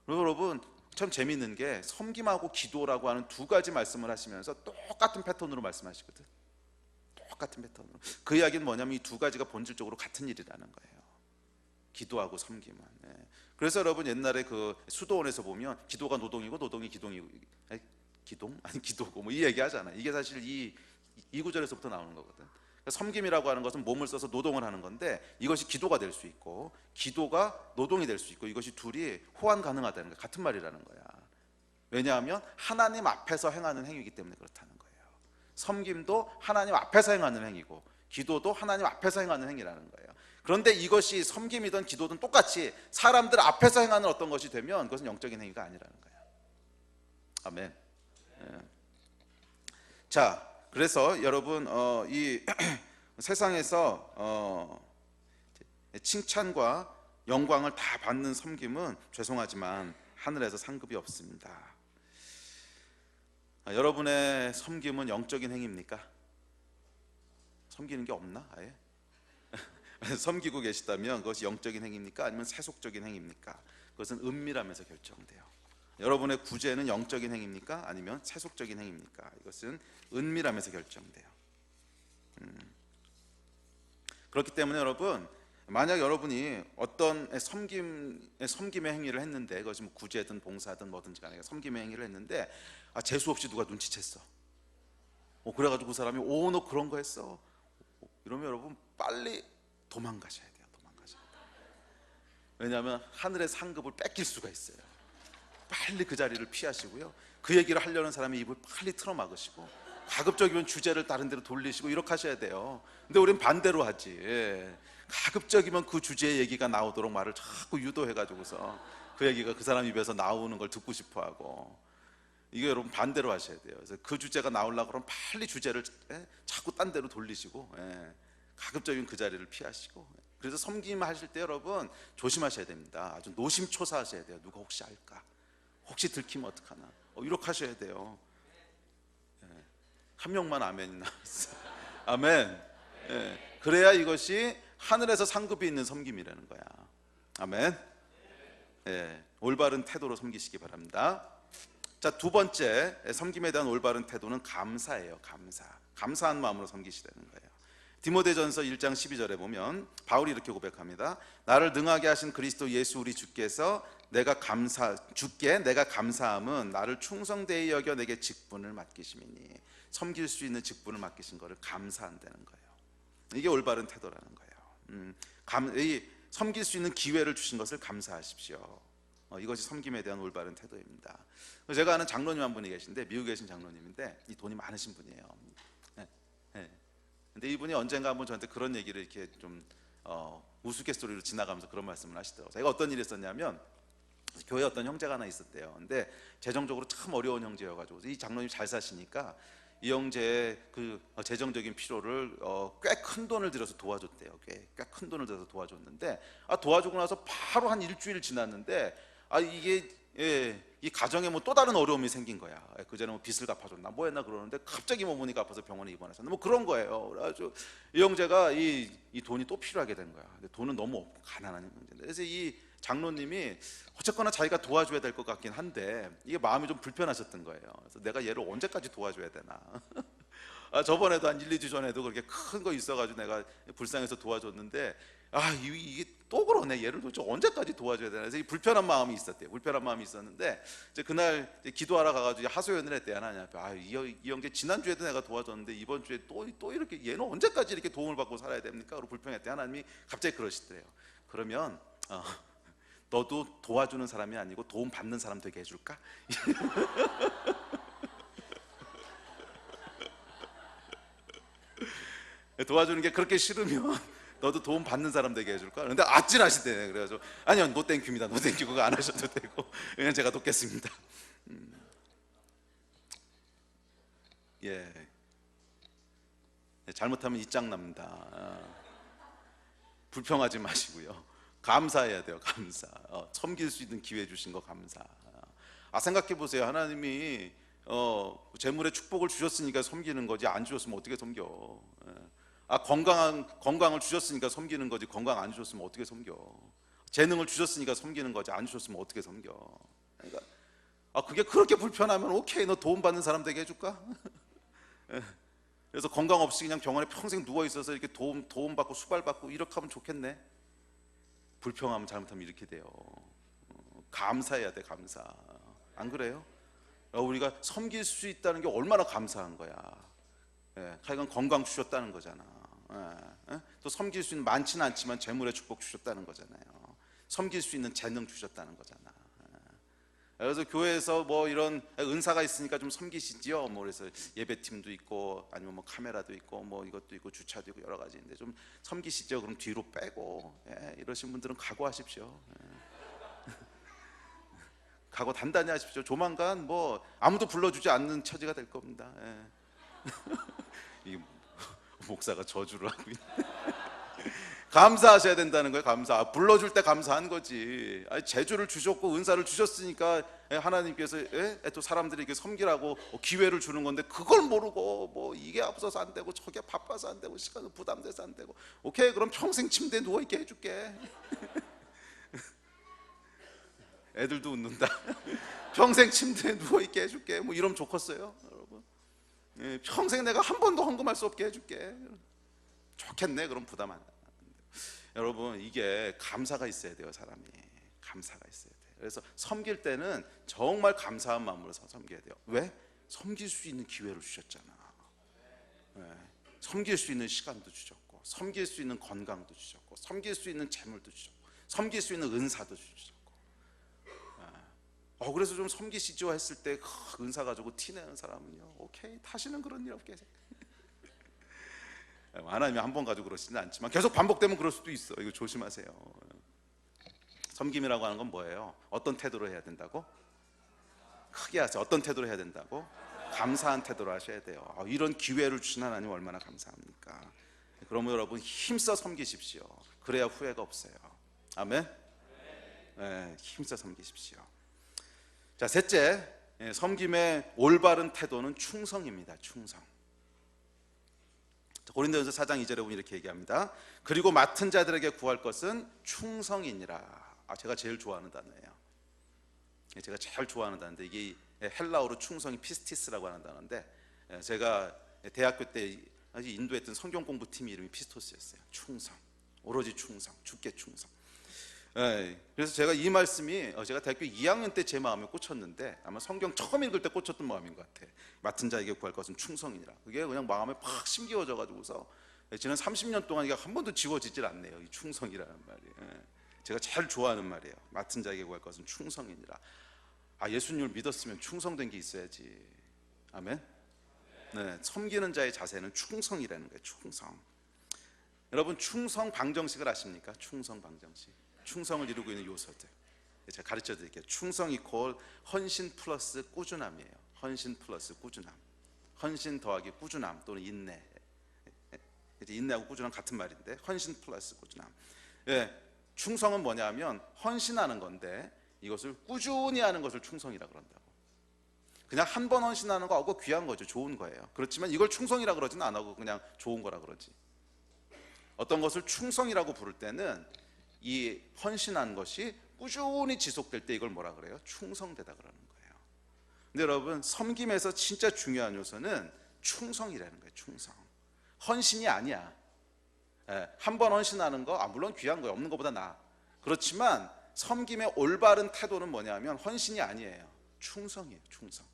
그리고 여러분 참 재미있는 게 섬김하고 기도라고 하는 두 가지 말씀을 하시면서 똑같은 패턴으로 말씀하시거든. 똑같은 패턴으로. 그 이야기는 뭐냐면 이 두 가지가 본질적으로 같은 일이라는 거예요. 기도하고 섬기면. 그래서 여러분 옛날에 그 수도원에서 보면 기도가 노동이고 노동이 기동이고, 기동? 아니 기도고 뭐 이 얘기 하잖아. 이게 사실 이 구절에서부터 나오는 거거든. 그러니까 섬김이라고 하는 것은 몸을 써서 노동을 하는 건데, 이것이 기도가 될 수 있고 기도가 노동이 될 수 있고, 이것이 둘이 호환 가능하다는 거야. 같은 말이라는 거야. 왜냐하면 하나님 앞에서 행하는 행위이기 때문에 그렇다는 거예요. 섬김도 하나님 앞에서 행하는 행위고 기도도 하나님 앞에서 행하는 행위라는 거예요. 그런데 이것이 섬김이든 기도든 똑같이 사람들 앞에서 행하는 어떤 것이 되면 그것은 영적인 행위가 아니라는 거예요. 아멘. 자, 그래서 여러분 이 세상에서 칭찬과 영광을 다 받는 섬김은 죄송하지만 하늘에서 상급이 없습니다. 여러분의 섬김은 영적인 행위입니까? 섬기는 게 없나 아예? 섬기고 계시다면 그것이 영적인 행위입니까? 아니면 세속적인 행위입니까? 그것은 은밀하면서 결정돼요. 여러분의 구제는 영적인 행위입니까? 아니면 세속적인 행위입니까? 이것은 은밀하면서 결정돼요. 그렇기 때문에 여러분, 만약 여러분이 어떤 섬김의 행위를 했는데, 그것이 뭐 구제든 봉사든 뭐든지 간에 섬김의 행위를 했는데 재수 없이 누가 눈치챘어. 그래가지고 그 사람이 너 그런 거 했어. 이러면 여러분 빨리 도망가셔야 돼요. 왜냐하면 하늘의 상급을 뺏길 수가 있어요. 빨리 그 자리를 피하시고요. 그 얘기를 하려는 사람의 입을 빨리 틀어막으시고, 가급적이면 주제를 다른 데로 돌리시고 이렇게 하셔야 돼요. 근데 우린 반대로 하지. 가급적이면 그 주제의 얘기가 나오도록 말을 자꾸 유도해가지고서 그 얘기가 그 사람 입에서 나오는 걸 듣고 싶어하고, 이게 여러분 반대로 하셔야 돼요. 그래서 그 주제가 나오려고 그러면 빨리 주제를 자꾸 딴 데로 돌리시고, 가급적이면 그 자리를 피하시고. 그래서 섬김 하실 때 여러분 조심하셔야 됩니다. 아주 노심초사하셔야 돼요. 누가 혹시 알까? 혹시 들키면 어떡하나? 이렇게 하셔야 돼요. 한 명만 아멘이 나왔어. 아멘. 그래야 이것이 하늘에서 상급이 있는 섬김이라는 거야. 아멘. 올바른 태도로 섬기시기 바랍니다. 자, 두 번째 섬김에 대한 올바른 태도는 감사예요. 감사한 마음으로 섬기시라는 거예요. 디모데전서 1장 12절에 보면 바울이 이렇게 고백합니다. 나를 능하게 하신 그리스도 예수 우리 주께서 내가 감사함은 나를 충성되이 여겨 내게 직분을 맡기심이니, 섬길 수 있는 직분을 맡기신 것을 감사한다는 거예요. 이게 올바른 태도라는 거예요. 이 섬길 수 있는 기회를 주신 것을 감사하십시오. 이것이 섬김에 대한 올바른 태도입니다. 제가 아는 장로님 한 분이 계신데, 미국에 계신 장로님인데 이 돈이 많으신 분이에요. 근데 이분이 언젠가 한번 저한테 그런 얘기를 이렇게 좀 우스갯소리로 지나가면서 그런 말씀을 하시더라고요. 제가 어떤 일이 있었냐면, 교회에 어떤 형제가 하나 있었대요. 근데 재정적으로 참 어려운 형제여가지고 이 장로님 잘 사시니까 이 형제의 그 재정적인 필요를 꽤 큰 돈을 들여서 도와줬대요. 꽤 큰 돈을 들여서 도와줬는데, 도와주고 나서 바로 한 일주일 지났는데 이게 이 가정에 뭐 또 다른 어려움이 생긴 거야. 그전에 뭐 빚을 갚아줬나 뭐 했나 그러는데 갑자기 뭐 몸이 아파서 병원에 입원하셨나 뭐 그런 거예요. 그래가지고 이 형제가 이 돈이 또 필요하게 된 거야. 근데 돈은 너무 없고 가난한 형제인데, 그래서 이 장로님이 어쨌거나 자기가 도와줘야 될 것 같긴 한데 이게 마음이 좀 불편하셨던 거예요. 그래서 내가 얘를 언제까지 도와줘야 되나. 저번에도 한 1, 2주 전에도 그렇게 큰 거 있어가지고 내가 불쌍해서 도와줬는데 이게 또 그러네. 얘를 도대체 언제까지 도와줘야 되나. 그래서 이 불편한 마음이 있었대요. 불편한 마음이 있었는데 이제 그날 이제 기도하러 가가지고 하소연을 했대요. 하나님 앞에 이 형제 지난주에도 내가 도와줬는데 이번 주에 또 이렇게 얘는 언제까지 이렇게 도움을 받고 살아야 됩니까? 그리고 불평했대. 하나님이 갑자기 그러시더래요. 그러면 너도 도와주는 사람이 아니고 도움 받는 사람 되게 해줄까? 도와주는 게 그렇게 싫으면 너도 도움 받는 사람 되게 해줄까? 그런데 아찔하시대. 그래가지고 아니요, 노 땡큐입니다. 노 땡큐. 그거 안 하셔도 되고 그냥 제가 돕겠습니다. 잘못하면 이짱 납니다. 불평하지 마시고요. 감사해야 돼요. 감사. 섬길 수 있는 기회 주신 거 감사. 생각해 보세요. 하나님이 재물의 축복을 주셨으니까 섬기는 거지, 안 주셨으면 어떻게 섬겨? 건강을 주셨으니까 섬기는 거지, 건강 안 주셨으면 어떻게 섬겨? 재능을 주셨으니까 섬기는 거지, 안 주셨으면 어떻게 섬겨? 그러니까 그게 그렇게 불편하면 오케이, 너 도움 받는 사람 되게 해줄까? 그래서 건강 없이 그냥 병원에 평생 누워 있어서 이렇게 도움 받고 수발 받고 이렇게 하면 좋겠네. 불평하면 잘못하면 이렇게 돼요. 감사해야 돼, 감사. 안 그래요? 우리가 섬길 수 있다는 게 얼마나 감사한 거야. 하여간 건강 주셨다는 거잖아. 또 섬길 수 있는 많지는 않지만 재물의 축복 주셨다는 거잖아요. 섬길 수 있는 재능 주셨다는 거잖아. 그래서 교회에서 뭐 이런 은사가 있으니까 좀 섬기시지요. 뭐 그래서 예배팀도 있고 아니면 뭐 카메라도 있고 뭐 이것도 있고 주차도 있고 여러 가지인데 좀 섬기시죠. 그럼 뒤로 빼고 이러신 분들은 각오하십시오. 각오 단단히 하십시오. 조만간 뭐 아무도 불러주지 않는 처지가 될 겁니다. 이 목사가 저주를 하고 있네. 감사하셔야 된다는 거예요. 감사. 불러줄 때 감사한 거지. 재주를 주셨고 은사를 주셨으니까 하나님께서 또 사람들에게 섬기라고 기회를 주는 건데 그걸 모르고 뭐 이게 앞서서 안 되고 저게 바빠서 안 되고 시간은 부담돼서 안 되고 오케이 그럼 평생 침대에 누워있게 해줄게. 애들도 웃는다. 평생 침대에 누워있게 해줄게. 뭐 이러면 좋겠어요 여러분? 평생 내가 한 번도 헌금할 수 없게 해줄게. 좋겠네. 그럼 부담 안 돼. 여러분 이게 감사가 있어야 돼요. 사람이 감사가 있어야 돼요. 그래서 섬길 때는 정말 감사한 마음으로 섬겨야 돼요. 왜? 섬길 수 있는 기회를 주셨잖아. 섬길 수 있는 시간도 주셨고 섬길 수 있는 건강도 주셨고 섬길 수 있는 재물도 주셨고 섬길 수 있는 은사도 주셨고 그래서 좀 섬기시죠 했을 때 은사 가지고 티내는 사람은요 오케이 다시는 그런 일 없게 하나님이 한 번 가지고 그러시지는 않지만 계속 반복되면 그럴 수도 있어. 이거 조심하세요. 섬김이라고 하는 건 뭐예요? 어떤 태도로 해야 된다고? 크게 하세요. 어떤 태도로 해야 된다고? 감사한 태도로 하셔야 돼요. 이런 기회를 주신 하나님 얼마나 감사합니까? 그러면 여러분 힘써 섬기십시오. 그래야 후회가 없어요. 아멘? 네, 힘써 섬기십시오. 자, 셋째, 섬김의 올바른 태도는 충성입니다. 충성. 고린도전서 4장 2절에 보면 이렇게 얘기합니다. 그리고 맡은 자들에게 구할 것은 충성이니라. 제가 제일 좋아하는 단어예요. 제가 제일 좋아하는 단어인데 이게 헬라어로 충성이 피스티스라고 하는 단어인데 제가 대학교 때 인도했던 성경 공부팀 이름이 피스토스였어요. 충성, 오로지 충성, 주께 충성. 그래서 제가 이 말씀이 제가 대학교 2학년 때 제 마음에 꽂혔는데 아마 성경 처음 읽을 때 꽂혔던 마음인 것 같아. 맡은 자에게 구할 것은 충성이니라. 그게 그냥 마음에 팍 심기어져 가지고서 지난 30년 동안 이게 한 번도 지워지질 않네요. 이 충성이라는 말이. 제가 제일 좋아하는 말이에요. 맡은 자에게 구할 것은 충성이니라. 예수님을 믿었으면 충성된 게 있어야지. 아멘. 네, 섬기는 자의 자세는 충성이라는 거예요. 충성. 여러분 충성 방정식을 아십니까? 충성 방정식. 충성을 이루고 있는 요소들 제가 가르쳐 드릴게요. 충성 이퀄 헌신 플러스 꾸준함이에요. 헌신 플러스 꾸준함. 헌신 더하기 꾸준함 또는 인내. 인내하고 꾸준함 같은 말인데 헌신 플러스 꾸준함. 충성은 뭐냐면 헌신하는 건데 이것을 꾸준히 하는 것을 충성이라고 그런다고. 그냥 한 번 헌신하는 거 하고 귀한 거죠. 좋은 거예요. 그렇지만 이걸 충성이라고 그러지는 안 하고 그냥 좋은 거라 그러지. 어떤 것을 충성이라고 부를 때는 이 헌신한 것이 꾸준히 지속될 때 이걸 뭐라 그래요? 충성되다 그러는 거예요. 근데 여러분 섬김에서 진짜 중요한 요소는 충성이라는 거예요. 충성. 헌신이 아니야. 한 번 헌신하는 거 물론 귀한 거예요. 없는 것보다 나아. 그렇지만 섬김의 올바른 태도는 뭐냐면 헌신이 아니에요. 충성이에요. 충성.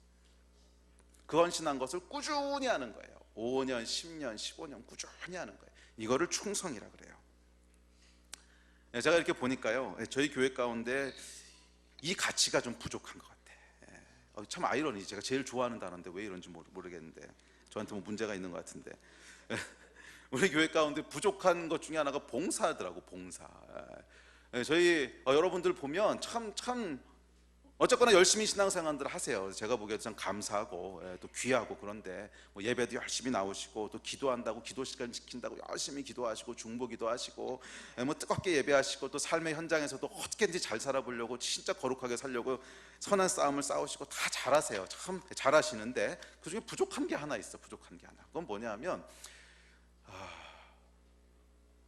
그 헌신한 것을 꾸준히 하는 거예요. 5년, 10년, 15년 꾸준히 하는 거예요. 이거를 충성이라 그래요. 제가 이렇게 보니까요 저희 교회 가운데 이 가치가 좀 부족한 것 같아. 참 아이러니. 제가 제일 좋아하는 단어인데 왜 이런지 모르겠는데 저한테 뭐 문제가 있는 것 같은데 우리 교회 가운데 부족한 것 중에 하나가 봉사하더라고. 봉사. 저희 여러분들 보면 참 어쨌거나 열심히 신앙생활들 하세요. 제가 보기에도 참 감사하고 또 귀하고 그런데 뭐 예배도 열심히 나오시고 또 기도한다고 기도 시간 지킨다고 열심히 기도하시고 중보기도 하시고 뭐 뜨겁게 예배하시고 또 삶의 현장에서도 어떻게든지 잘 살아보려고 진짜 거룩하게 살려고 선한 싸움을 싸우시고 다 잘하세요. 참 잘하시는데 그중에 부족한 게 하나 있어. 부족한 게 하나. 그건 뭐냐면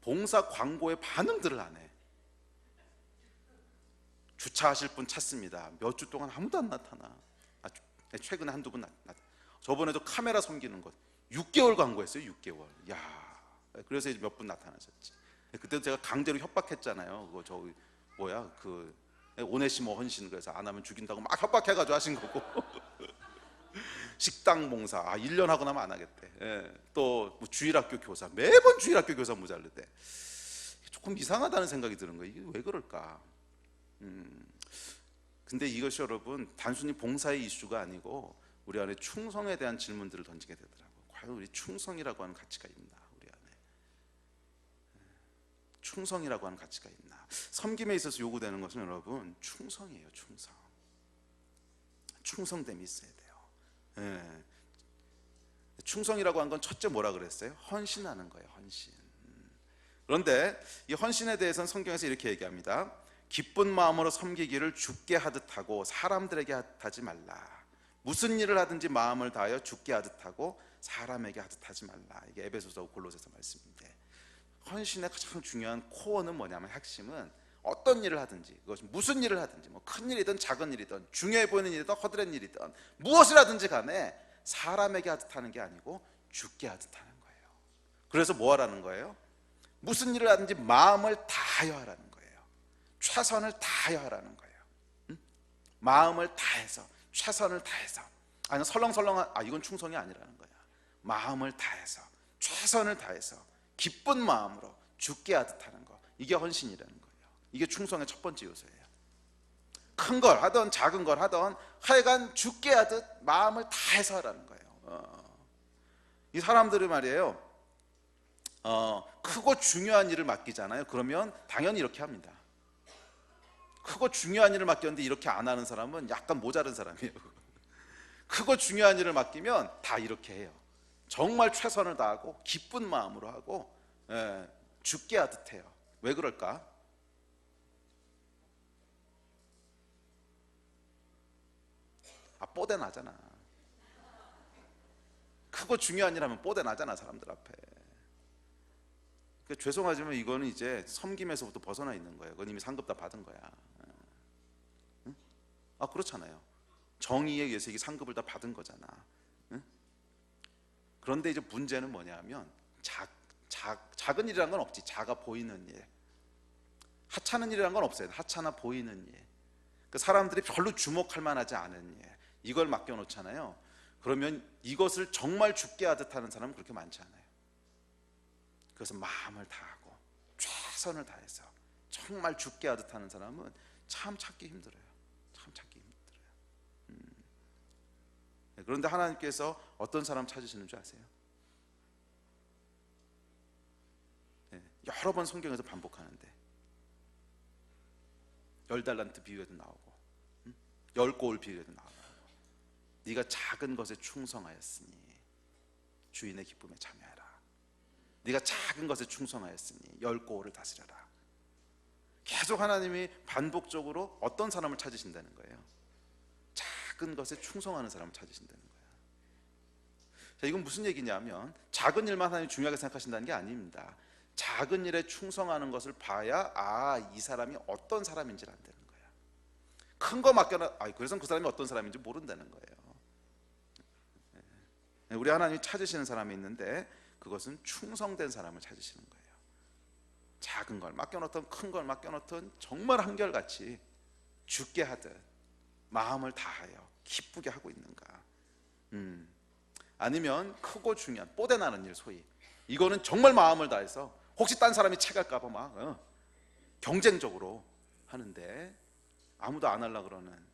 봉사 광고에 반응들을 안 해. 주차하실 분 찾습니다. 몇 주 동안 아무도 안 나타나. 최근에 한두 분 나타나. 저번에도 카메라 섬기는 것 6개월 광고했어요. 6개월. 야, 그래서 이제 몇 분 나타나셨지. 그때도 제가 강제로 협박했잖아요. 그거 저 뭐야 그 오네시모 헌신, 그래서 안 하면 죽인다고 막 협박해가지고 하신 거고. 식당 봉사 1년 하고 나면 안 하겠대. 예. 또뭐 주일학교 교사, 매번 주일학교 교사 모자르대. 조금 이상하다는 생각이 드는 거예요. 이게 왜 그럴까? 근데 이것이 여러분 단순히 봉사의 이슈가 아니고 우리 안에 충성에 대한 질문들을 던지게 되더라고요. 과연 우리 충성이라고 하는 가치가 있나? 우리 안에 충성이라고 하는 가치가 있나? 섬김에 있어서 요구되는 것은 여러분 충성이에요. 충성됨이 있어야 돼요. 예. 충성이라고 한 건 첫째 뭐라 그랬어요? 헌신하는 거예요. 헌신. 그런데 이 헌신에 대해서는 성경에서 이렇게 얘기합니다. 기쁜 마음으로 섬기기를 주께 하듯 하고 사람들에게 하지 말라. 무슨 일을 하든지 마음을 다하여 주께 하듯 하고 사람에게 하듯 하지 말라. 이게 에베소서 골로새서 말씀인데, 헌신의 가장 중요한 코어는 뭐냐면, 핵심은 어떤 일을 하든지, 그것이 무슨 일을 하든지, 뭐 큰 일이든 작은 일이든 중요해 보이는 일이든 허드렛 일이든 무엇을 하든지 간에 사람에게 하듯 하는 게 아니고 주께 하듯 하는 거예요. 그래서 뭐 하라는 거예요? 무슨 일을 하든지 마음을 다하여 하라는 거예요. 최선을 다하여 하라는 거예요. 마음을 다해서, 최선을 다해서. 아니 설렁설렁한, 이건 충성이 아니라는 거야. 마음을 다해서, 최선을 다해서 기쁜 마음으로 주께 하듯 하는 거, 이게 헌신이라는 거예요. 이게 충성의 첫 번째 요소예요. 큰 걸 하던 작은 걸 하던 하여간 주께 하듯 마음을 다해서 하라는 거예요. 이 사람들이 말이에요, 크고 중요한 일을 맡기잖아요. 그러면 당연히 이렇게 합니다. 크고 중요한 일을 맡겼는데 이렇게 안 하는 사람은 약간 모자른 사람이에요. 크고 중요한 일을 맡기면 다 이렇게 해요. 정말 최선을 다하고 기쁜 마음으로 하고, 주께 하듯 해요. 왜 그럴까? 뽀대 나잖아. 크고 중요한 일 하면 뽀대 나잖아, 사람들 앞에. 그러니까 죄송하지만 이거는 이제 섬김에서부터 벗어나 있는 거예요. 그건 이미 상급 다 받은 거야. 응? 그렇잖아요. 정의에 의해서 이게 상급을 다 받은 거잖아. 응? 그런데 이제 문제는 뭐냐면 작은 일이란 건 없지. 작아 보이는 일, 하찮은 일이란 건 없어요. 하찮아 보이는 일, 그 사람들이 별로 주목할 만하지 않은 일, 이걸 맡겨놓잖아요. 그러면 이것을 정말 주께 하듯 하는 사람은 그렇게 많지 않아요. 그래서 마음을 다하고 최선을 다해서 정말 주께 하듯 하는 사람은 참 찾기 힘들어요. 참 찾기 힘들어요. 그런데 하나님께서 어떤 사람 찾으시는 줄 아세요? 여러 번 성경에서 반복하는데, 10달란트 비유에도 나오고 10고을 비유에도 나오고, 네가 작은 것에 충성하였으니 주인의 기쁨에 참여하라. 네가 작은 것에 충성하였으니 10고을을 다스려라. 계속 하나님이 반복적으로 어떤 사람을 찾으신다는 거예요? 작은 것에 충성하는 사람을 찾으신다는 거예요. 자, 이건 무슨 얘기냐면, 작은 일만 하나님이 중요하게 생각하신다는 게 아닙니다. 작은 일에 충성하는 것을 봐야 이 사람이 어떤 사람인지를 안다는 거예요. 큰 거 맡겨놔, 그래서 그 사람이 어떤 사람인지 모른다는 거예요. 우리 하나님이 찾으시는 사람이 있는데, 그것은 충성된 사람을 찾으시는 거예요. 작은 걸 맡겨놓든 큰 걸 맡겨놓든 정말 한결같이 주께 하듯 마음을 다하여 기쁘게 하고 있는가. 아니면 크고 중요한 뽀대 나는 일, 소위 이거는 정말 마음을 다해서 혹시 딴 사람이 채갈까 봐 막 경쟁적으로 하는데 아무도 안 하려고 그러는,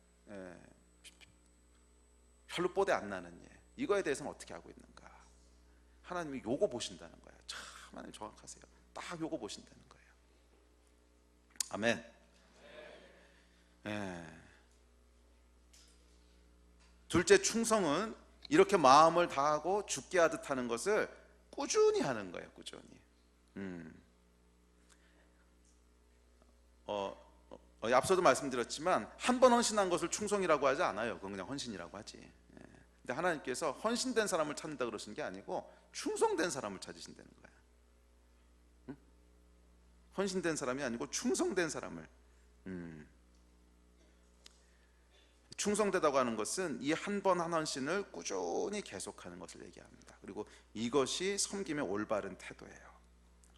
별로 뽀대 안 나는 일, 이거에 대해서는 어떻게 하고 있는가. 하나님이 요거 보신다는 거예요. 참 하나님 정확하세요. 딱 요거 보신다는 거예요. 아멘. 둘째, 충성은 이렇게 마음을 다하고 주께 하듯 하는 것을 꾸준히 하는 거예요. 꾸준히. 앞서도 말씀드렸지만 한 번 헌신한 것을 충성이라고 하지 않아요. 그건 그냥 헌신이라고 하지. 근데 하나님께서 헌신된 사람을 찾는다 그러시는 게 아니고 충성된 사람을 찾으신다는 거야. 헌신된 사람이 아니고 충성된 사람을. 충성되다고 하는 것은 이 한 번 한 헌신을 꾸준히 계속하는 것을 얘기합니다. 그리고 이것이 섬김의 올바른 태도예요.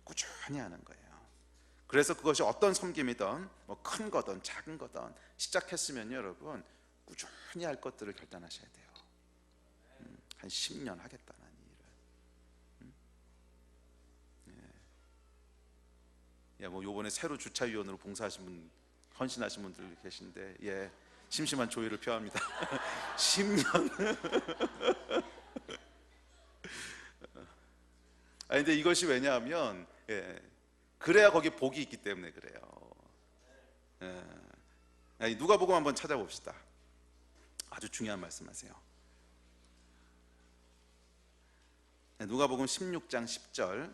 꾸준히 하는 거예요. 그래서 그것이 어떤 섬김이든 뭐 큰 거든 작은 거든 시작했으면 여러분 꾸준히 할 것들을 결단하셔야 돼요. 한 10년 하겠다는 일을. 예, 뭐 요번에 새로 주차위원으로 봉사하신 분, 헌신하신 분들 계신데, 예, 심심한 조의를 표합니다. 10년. 아니 근데 이것이 왜냐하면, 예, 그래야 거기 복이 있기 때문에 그래요. 예. 아니, 누가복음 한번 찾아봅시다. 아주 중요한 말씀하세요. 누가복음 16장 10절.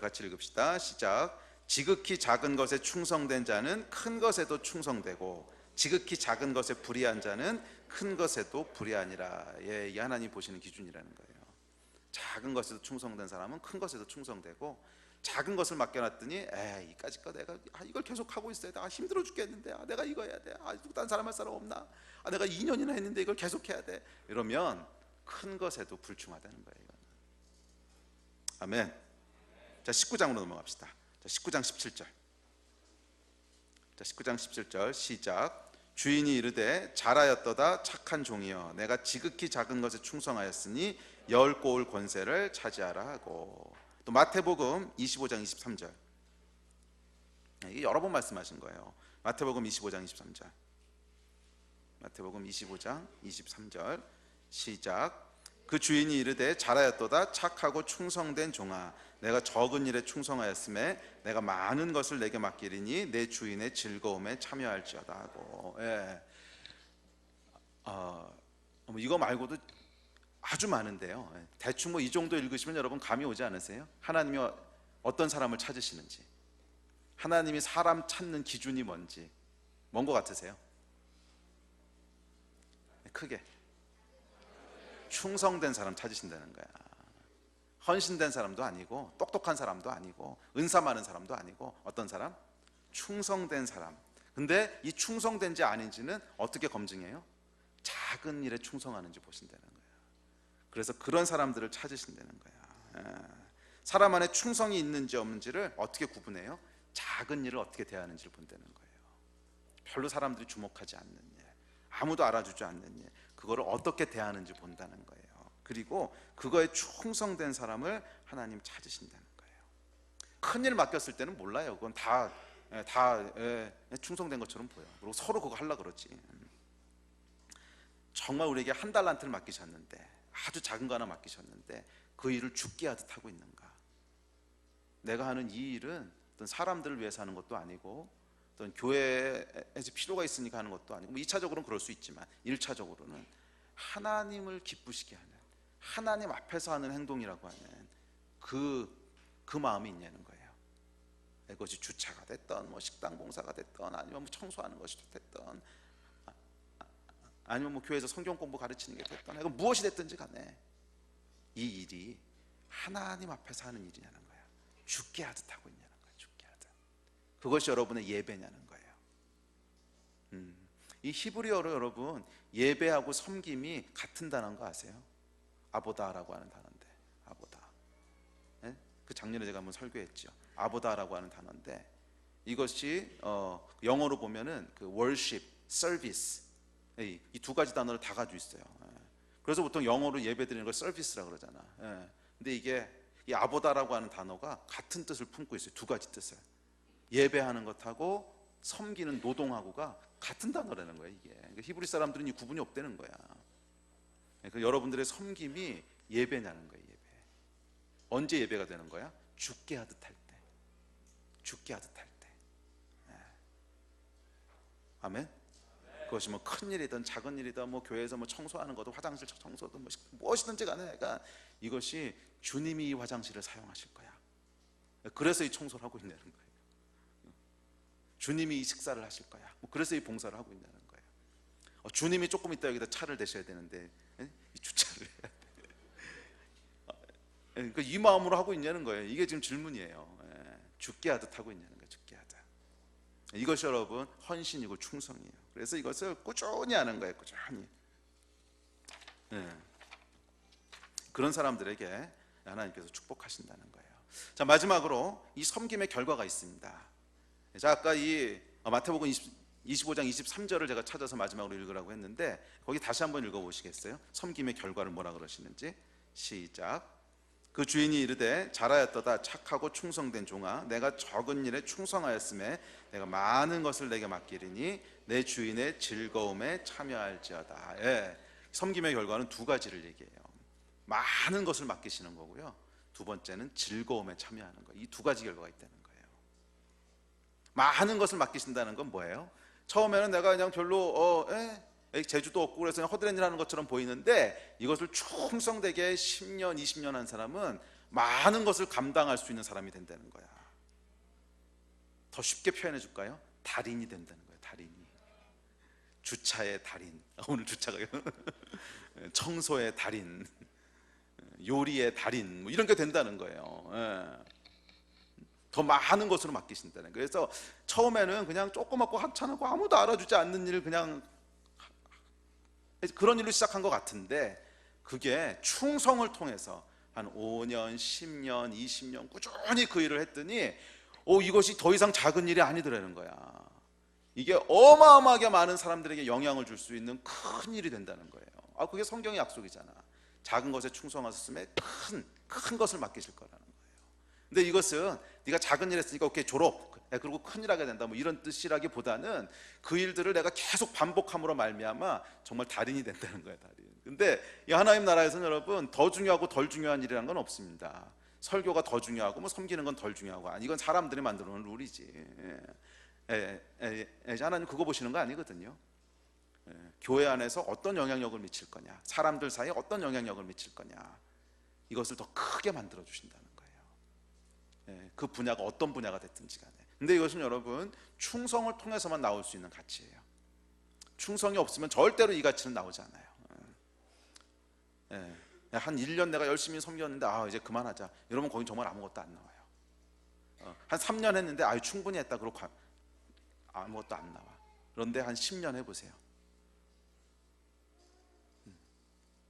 같이 읽읍시다. 시작. 지극히 작은 것에 충성된 자는 큰 것에도 충성되고 지극히 작은 것에 불의한 자는 큰 것에도 불의하니라. 예, 이 하나님 보시는 기준이라는 거예요. 작은 것에도 충성된 사람은 큰 것에도 충성되고, 작은 것을 맡겨놨더니 이까짓 거 내가 이걸 계속 하고 있어야 돼. 힘들어 죽겠는데 내가 이거 해야 돼. 누구 딴 사람 할 사람 없나? 내가 2년이나 했는데 이걸 계속 해야 돼. 이러면 큰 것에도 불충하다는 거예요. 아멘. 자, 19장으로 넘어갑시다. 자, 19장 17절. 자, 19장 17절 시작. 주인이 이르되 잘하였도다 착한 종이여, 내가 지극히 작은 것에 충성하였으니 10고을 권세를 차지하라 하고. 또 마태복음 25장 23절. 이게 여러 번 말씀하신 거예요. 마태복음 25장 23절. 마태복음 25장 23절 시작. 그 주인이 이르되 잘하였도다 착하고 충성된 종아, 내가 적은 일에 충성하였음에 내가 많은 것을 내게 맡기리니 내 주인의 즐거움에 참여할지어다 하고. 예. 이거 말고도 아주 많은데요. 대충 뭐 이 정도 읽으시면 여러분 감이 오지 않으세요? 하나님이 어떤 사람을 찾으시는지, 하나님이 사람 찾는 기준이 뭔지, 뭔 것 같으세요? 크게 충성된 사람 찾으신다는 거야. 헌신된 사람도 아니고 똑똑한 사람도 아니고 은사 많은 사람도 아니고 어떤 사람? 충성된 사람. 근데 이 충성된지 아닌지는 어떻게 검증해요? 작은 일에 충성하는지 보신다는 거예요. 그래서 그런 사람들을 찾으신다는 거야. 사람 안에 충성이 있는지 없는지를 어떻게 구분해요? 작은 일을 어떻게 대하는지를 본다는 거예요. 별로 사람들이 주목하지 않는 일, 아무도 알아주지 않는 일, 그거를 어떻게 대하는지 본다는 거예요. 그리고 그거에 충성된 사람을 하나님 찾으신다는 거예요. 큰일 맡겼을 때는 몰라요. 그건 다 충성된 것처럼 보여. 그리고 서로 그거 하려고 그러지. 정말 우리에게 한 달란트를 맡기셨는데, 아주 작은 거 하나 맡기셨는데 그 일을 죽게 하듯 하고 있는가? 내가 하는 이 일은 어떤 사람들을 위해서 하는 것도 아니고 어떤 교회에서 필요가 있으니까 하는 것도 아니고, 뭐 2차적으로는 그럴 수 있지만 1차적으로는 하나님을 기쁘시게 하는, 하나님 앞에서 하는 행동이라고 하는 그 마음이 있냐는 거예요. 그것이 주차가 됐던 뭐 식당 봉사가 됐던 아니면 뭐 청소하는 것이 됐던 아니면 뭐 교회에서 성경 공부 가르치는 게 됐던, 이건 무엇이 됐든지 간에 이 일이 하나님 앞에서 하는 일이냐는 거예요. 죽게 하듯 하고 있냐는 거예요. 죽게 하듯. 그것이 여러분의 예배냐는 거예요. 이 히브리어로 여러분 예배하고 섬김이 같은 단어인 거 아세요? 아보다라고 하는 단어인데, 아보다. 네? 그 작년에 제가 한번 설교했죠. 아보다라고 하는 단어인데, 이것이 영어로 보면은 그 worship, service, 이 두 가지 단어를 다 가지고 있어요. 그래서 보통 영어로 예배 드리는 걸 서비스라고 그러잖아. 근데 이게 이 아보다라고 하는 단어가 같은 뜻을 품고 있어요. 두 가지 뜻을. 예배하는 것하고 섬기는 노동하고가 같은 단어라는 거예요. 이게 그러니까 히브리 사람들은 이 구분이 없다는 거야. 그러니까 여러분들의 섬김이 예배냐는 거예요. 예배. 언제 예배가 되는 거야? 죽게 하듯 할 때. 죽게 하듯 할 때. 아멘. 그것이 뭐 큰 일이든 작은 일이든 뭐 교회에서 뭐 청소하는 것도, 화장실 청소도 뭐 무엇이든지 간에, 그러니까 이것이 주님이 이 화장실을 사용하실 거야. 그래서 이 청소를 하고 있다는 거예요. 주님이 이 식사를 하실 거야. 뭐 그래서 이 봉사를 하고 있다는 거예요. 주님이 조금 있다 여기다 차를 대셔야 되는데 이 주차를 해야 돼. 그러니까 이 마음으로 하고 있냐는 거예요. 이게 지금 질문이에요. 죽게 하듯 하고 있냐는 거예요. 죽게 하듯. 이것이 여러분 헌신이고 충성이에요. 그래서 이것을 꾸준히 하는 거예요. 꾸준히. 그런 사람들에게 하나님께서 축복하신다는 거예요. 자, 마지막으로 이 섬김의 결과가 있습니다. 자, 아까 이 마태복음 25장 23절을 제가 찾아서 마지막으로 읽으라고 했는데 거기 다시 한번 읽어보시겠어요? 섬김의 결과를 뭐라 그러시는지. 시작. 그 주인이 이르되 잘하였도다 착하고 충성된 종아, 내가 적은 일에 충성하였음에 내가 많은 것을 내게 맡기리니 내 주인의 즐거움에 참여할지어다. 예, 섬김의 결과는 두 가지를 얘기해요. 많은 것을 맡기시는 거고요, 두 번째는 즐거움에 참여하는 거. 이 두 가지 결과가 있다는 거예요. 많은 것을 맡기신다는 건 뭐예요? 처음에는 내가 그냥 별로 재주도 없고 그래서 그냥 허드렛 일 하는 것처럼 보이는데, 이것을 충성되게 10년 20년 한 사람은 많은 것을 감당할 수 있는 사람이 된다는 거야. 더 쉽게 표현해 줄까요? 달인이 된다는 거예요. 달인이. 주차의 달인. 오늘 주차가 청소의 달인, 요리의 달인, 뭐 이런 게 된다는 거예요. 더 많은 것으로 맡기신다는 거예요. 그래서 처음에는 그냥 조그맣고 하찮고 아무도 알아주지 않는 일을 그냥 그런 일로 시작한 것 같은데, 그게 충성을 통해서 한 5년, 10년, 20년 꾸준히 그 일을 했더니 이것이 더 이상 작은 일이 아니더라는 거야. 이게 어마어마하게 많은 사람들에게 영향을 줄 수 있는 큰 일이 된다는 거예요. 그게 성경의 약속이잖아. 작은 것에 충성하셨음에 큰 것을 맡기실 거라는 거예요. 근데 이것은 네가 작은 일 했으니까 오케이 졸업, 그리고 큰일 하게 된다, 뭐 이런 뜻이라기보다는 그 일들을 내가 계속 반복함으로 말미암아 정말 달인이 된다는 거예요. 달인. 근데 이 하나님 나라에서는 여러분, 더 중요하고 덜 중요한 일이라는 건 없습니다. 설교가 더 중요하고 뭐 섬기는 건 덜 중요하고, 이건 사람들이 만들어 놓은 룰이지. 하나님 그거 보시는 거 아니거든요. 교회 안에서 어떤 영향력을 미칠 거냐, 사람들 사이에 어떤 영향력을 미칠 거냐, 이것을 더 크게 만들어 주신다는 거예요. 그 분야가 어떤 분야가 됐든지 간에. 근데 이것은 여러분, 충성을 통해서만 나올 수 있는 가치예요. 충성이 없으면 절대로 이 가치는 나오지 않아요. 한 1년 내가 열심히 섬겼는데 이제 그만하자 이러면 거긴 정말 아무것도 안 나와요. 한 3년 했는데 충분히 했다 그러고 아무것도 안 나와. 그런데 한 10년 해보세요.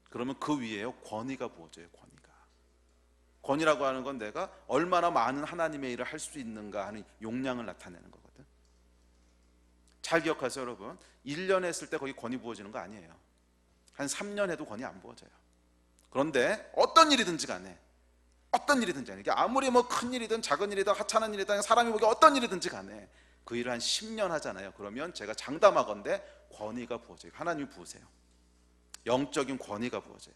그러면 그 위에요 권위가 부어져요. 권위라고 하는 건 내가 얼마나 많은 하나님의 일을 할 수 있는가 하는 용량을 나타내는 거거든. 잘 기억하세요 여러분. 1년 했을 때 거기 권위 부어지는 거 아니에요. 한 3년 해도 권위 안 부어져요. 그런데 어떤 일이든지 간에 이게 아무리 뭐 큰 일이든 작은 일이든 하찮은 일이든 사람이 보기에 어떤 일이든지 간에 그 일을 한 10년 하잖아요. 그러면 제가 장담하건대 권위가 부어져요. 하나님이 부으세요. 영적인 권위가 부어져요.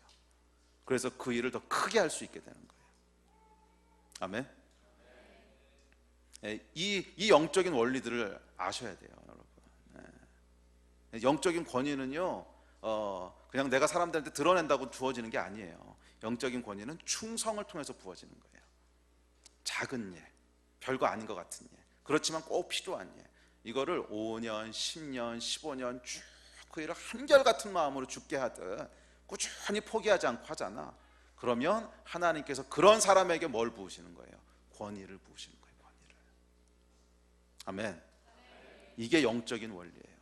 그래서 그 일을 더 크게 할 수 있게 되는 거예요. 아멘. 이 영적인 원리들을 아셔야 돼요, 여러분. 영적인 권위는요, 그냥 내가 사람들한테 드러낸다고 주어지는 게 아니에요. 영적인 권위는 충성을 통해서 부어지는 거예요. 작은 일, 별거 아닌 것 같은 일, 그렇지만 꼭 필요한 일, 이거를 5년, 10년, 15년 쭉 그 일을 한결같은 마음으로 죽게 하듯 꾸준히 포기하지 않고 하잖아. 그러면 하나님께서 그런 사람에게 뭘 부으시는 거예요? 권위를 부으시는 거예요. 권위를. 아멘. 이게 영적인 원리예요.